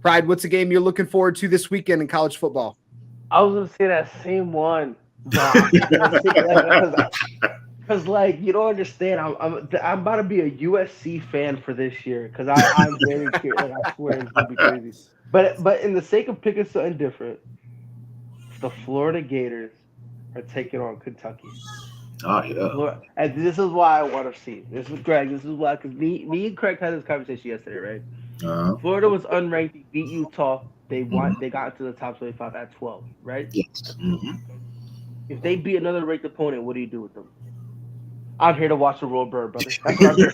Pride, what's a game you're looking forward to this weekend in college football? I was gonna say that same one, because you don't understand. I'm about to be a USC fan for this year because I'm very curious. Like, I swear it's gonna be crazy. But in the sake of picking something different, the Florida Gators are taking on Kentucky. Oh yeah. And this is why I want to see. This is Greg. This is why, because me and Craig had this conversation yesterday, right? Florida was unranked. They beat Utah. They got into the top 25 at 12, right? Yes. Mm-hmm. If they beat another ranked opponent, what do you do with them? I'm here to watch the roll bird, brother. That's what I'm here.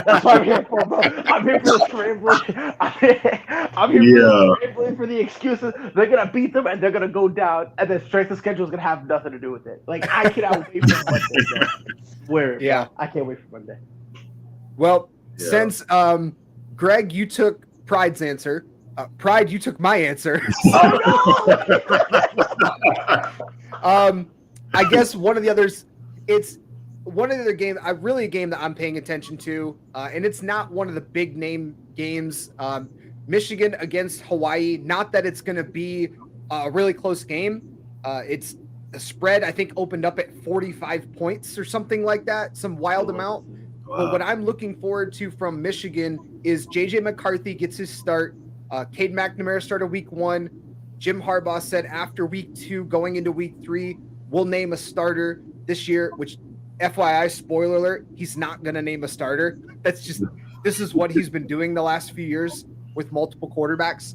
That's what I'm here for, bro. I'm here for the scrambling. I'm here for the scrambling, for the excuses. They're gonna beat them and they're gonna go down, and the strength of schedule is gonna have nothing to do with it. Like, I cannot wait for Monday, bro. Swear, yeah, bro. I can't wait for Monday. Well, since Greg, you took Pride's answer. Pride, you took my answer. Oh, no! I guess one of the others, it's one of the other games, a game that I'm paying attention to, and it's not one of the big name games. Michigan against Hawaii. Not that it's going to be a really close game. It's the spread, I think, opened up at 45 points or something like that, some wild amount. Wow. But what I'm looking forward to from Michigan is JJ McCarthy gets his start. Cade McNamara started week 1. Jim Harbaugh said after week 2, going into week 3, we'll name a starter this year, which, FYI, spoiler alert, he's not going to name a starter. This is what he's been doing the last few years with multiple quarterbacks.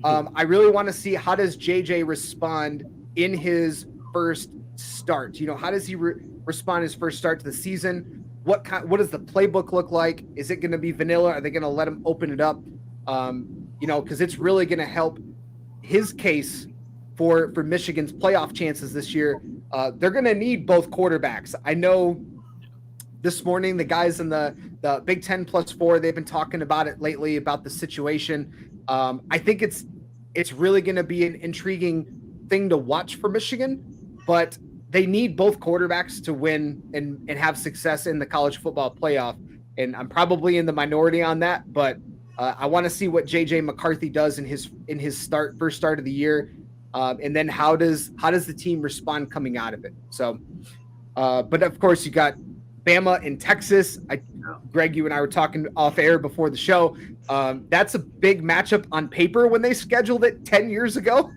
I really want to see, how does JJ respond in his first start? How does he respond his first start to the season? What does the playbook look like? Is it going to be vanilla? Are they going to let him open it up? Because it's really going to help his case for Michigan's playoff chances this year, they're going to need both quarterbacks. I know this morning the guys in the Big Ten +4, they've been talking about it lately, about the situation. I think it's really going to be an intriguing thing to watch for Michigan, but they need both quarterbacks to win and have success in the college football playoff. And I'm probably in the minority on that, but I want to see what JJ McCarthy does in his first start of the year. And then how does the team respond coming out of it? So, but of course you got Bama and Texas. Greg, you and I were talking off air before the show. That's a big matchup on paper when they scheduled it 10 years ago,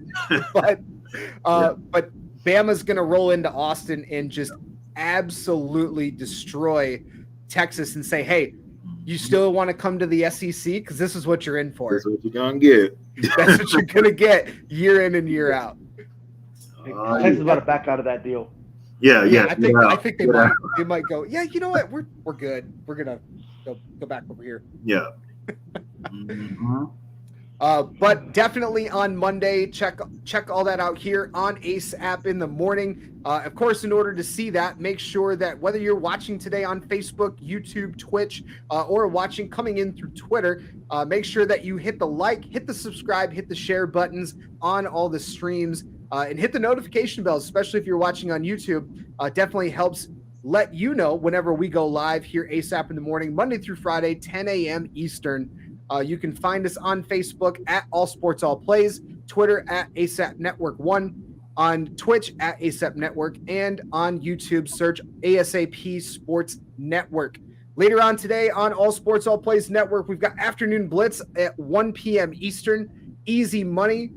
but Bama's going to roll into Austin and just absolutely destroy Texas and say, hey, you still want to come to the SEC? Because this is what you're in for. That's what you're going to get. That's what you're going to get year in and year out. Texas is about to back out of that deal. Yeah. I think they might go, yeah, you know what? We're good. We're going to go back over here. Yeah. Mm-hmm. But definitely on Monday, check all that out here on Ace App in the morning. Of course, in order to see that, make sure that whether you're watching today on Facebook, YouTube, Twitch, or watching coming in through Twitter, make sure that you hit the like, hit the subscribe, hit the share buttons on all the streams, and hit the notification bells, especially if you're watching on YouTube. Definitely helps let you know whenever we go live here, Ace App in the morning, Monday through Friday, 10 a.m. Eastern. You can find us on Facebook at All Sports All Plays, Twitter at ASAP Network 1, on Twitch at ASAP Network, and on YouTube, search ASAP Sports Network. Later on today on All Sports All Plays Network, we've got Afternoon Blitz at 1 p.m. Eastern, Easy Money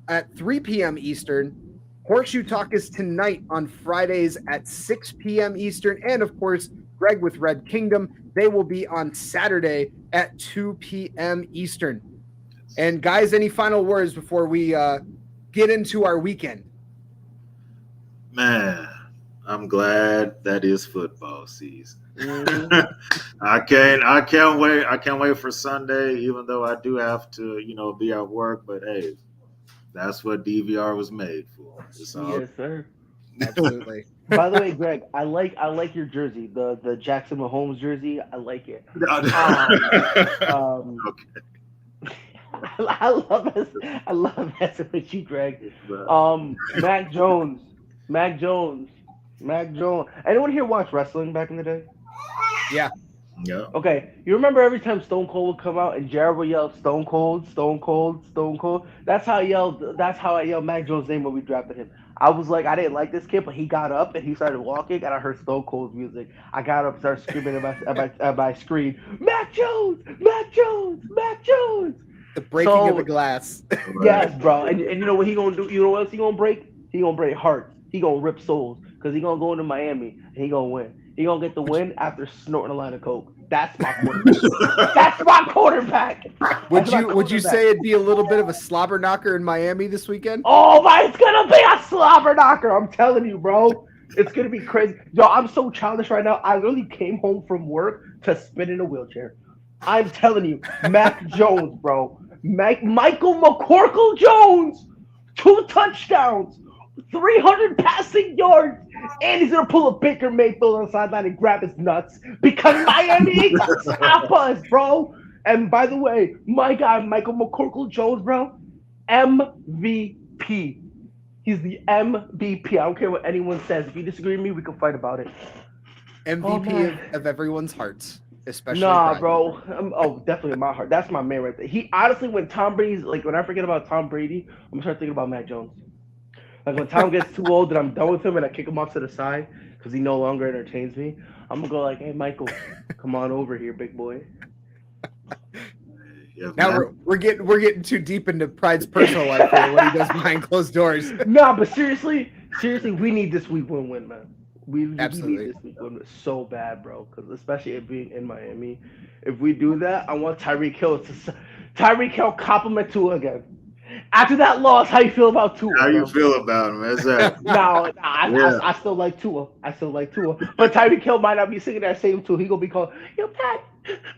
at 3 p.m. Eastern. Horseshoe Talk is tonight on Fridays at 6 p.m. Eastern, and of course, Greg with Red Kingdom, they will be on Saturday at 2 p.m. Eastern. And guys, any final words before we get into our weekend? Man, I'm glad that is football season. Mm-hmm. I can't wait. I can't wait for Sunday, even though I do have to, be at work. But hey, that's what DVR was made for. Yes, sir. Absolutely. By the way, Greg, I like your jersey, the Jackson Mahomes jersey. I like it. Okay. I love messing with you, Greg. Mac Jones. Anyone here watch wrestling back in the day? Yeah. Yeah. Okay, you remember every time Stone Cold would come out and Jared would yell Stone Cold, Stone Cold, Stone Cold? That's how I yelled Mac Jones' name when we drafted him. I was like, I didn't like this kid, but he got up and he started walking, and I heard Stone Cold's music. I got up and started screaming at my screen, Mac Jones, Mac Jones, Mac Jones. The breaking of the glass. Yes, bro. And you know what he gonna do? You know what else he gonna break? He gonna break hearts. He gonna rip souls because he gonna go into Miami and he gonna win. He gonna get the win after snorting a line of coke. That's my quarterback. That's my quarterback. Would you say it'd be a little bit of a slobber knocker in Miami this weekend? Oh my, it's gonna be a slobber knocker. I'm telling you, bro. It's gonna be crazy. Yo, I'm so childish right now. I literally came home from work to spin in a wheelchair. I'm telling you, Mac Jones, bro. Michael McCorkle Jones, 2 touchdowns, 300 passing yards, and he's gonna pull a Baker Mayfield on the sideline and grab his nuts because Miami ain't gonna stop us, bro. And by the way, my guy Michael McCorkle Jones, bro, MVP. He's the MVP. I don't care what anyone says. If you disagree with me, we can fight about it. MVP of everyone's hearts. Especially bro. Definitely in my heart. That's my man right there. He honestly, when Tom Brady's when I forget about Tom Brady, I'm gonna start thinking about Mac Jones. Like when Tom gets too old and I'm done with him and I kick him off to the side because he no longer entertains me, I'm gonna go like, "Hey, Michael, come on over here, big boy." Now we're getting too deep into Pride's personal life here, what he does behind closed doors. Nah, but seriously, we need this week win, man. We need this week win so bad, bro. Because especially it being in Miami, if we do that, I want Tyreek Hill compliment Tua again. After that loss, how you feel about Tua? How you feel about him? I still like Tua. But Tyreek Hill might not be singing that same Tua. He gonna be called, "Yo, Pat,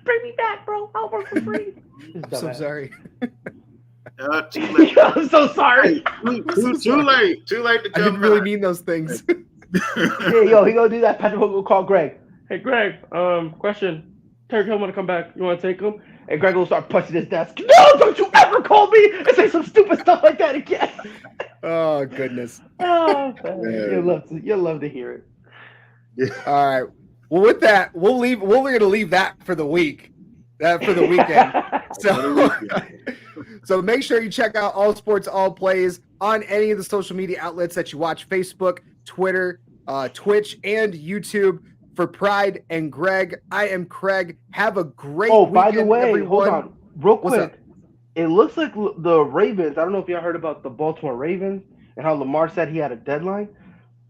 bring me back, bro. I'll work for free." I'm so sorry. Too late. I'm so sorry. Too late. Too late to I come didn't really back. mean those things. Yeah, yo, he gonna do that. Patrick will call Greg. Hey, Greg. Question. Terry Hill want to come back. You want to take him? And Greg will start punching his desk. No, don't you ever call me and say some stupid stuff like that again. Oh goodness. Oh, you'll love to hear it. All right. Well, with that, we'll leave. We're gonna leave that for the week. For the weekend. So make sure you check out All Sports All Plays on any of the social media outlets that you watch: Facebook, Twitter, Twitch, and YouTube. For Pride and Greg, I am Craig. Have a great weekend, by the way, everyone. hold on, real What's quick. It looks like the Ravens. I don't know if y'all heard about the Baltimore Ravens and how Lamar said he had a deadline.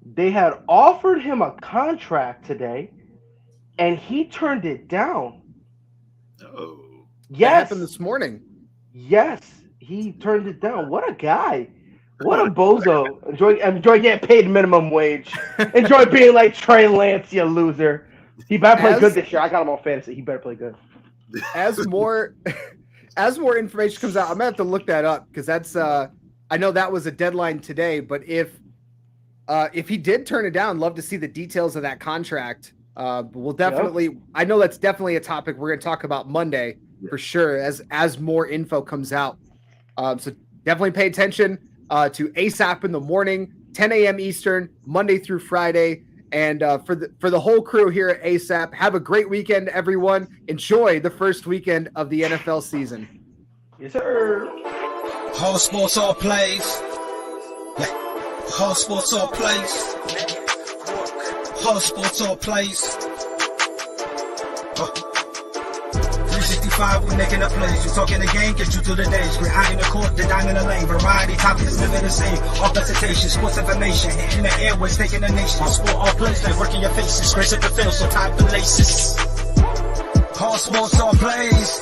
They had offered him a contract today, and he turned it down. Oh. That Yes, happened this morning. yes, he turned it down. What a guy! What a bozo! Enjoy getting paid minimum wage. Enjoy being like Trey Lance, you loser. He better play good this year. I got him on fantasy. He better play good. As more information comes out, I'm gonna have to look that up because that's I know that was a deadline today. But if he did turn it down, love to see the details of that contract. We'll definitely. I know that's definitely a topic we're gonna talk about Monday for sure as more info comes out. So definitely pay attention to ASAP in the morning, 10 a.m. Eastern, Monday through Friday. And for the whole crew here at ASAP, have a great weekend, everyone. Enjoy the first weekend of the NFL season. Yes, sir. All Sports All Plays. Yeah. All Sports All Plays. All Sports All Plays. 365, we making a plays. You talking the game, get you through the days. We're out in the court, the dime in the lane. Variety topics, living the same. All presentation, sports information. In the airways, taking the nation. All sport, all plays, like working your faces. Grace at the field, so tie the laces. All Sports All Plays.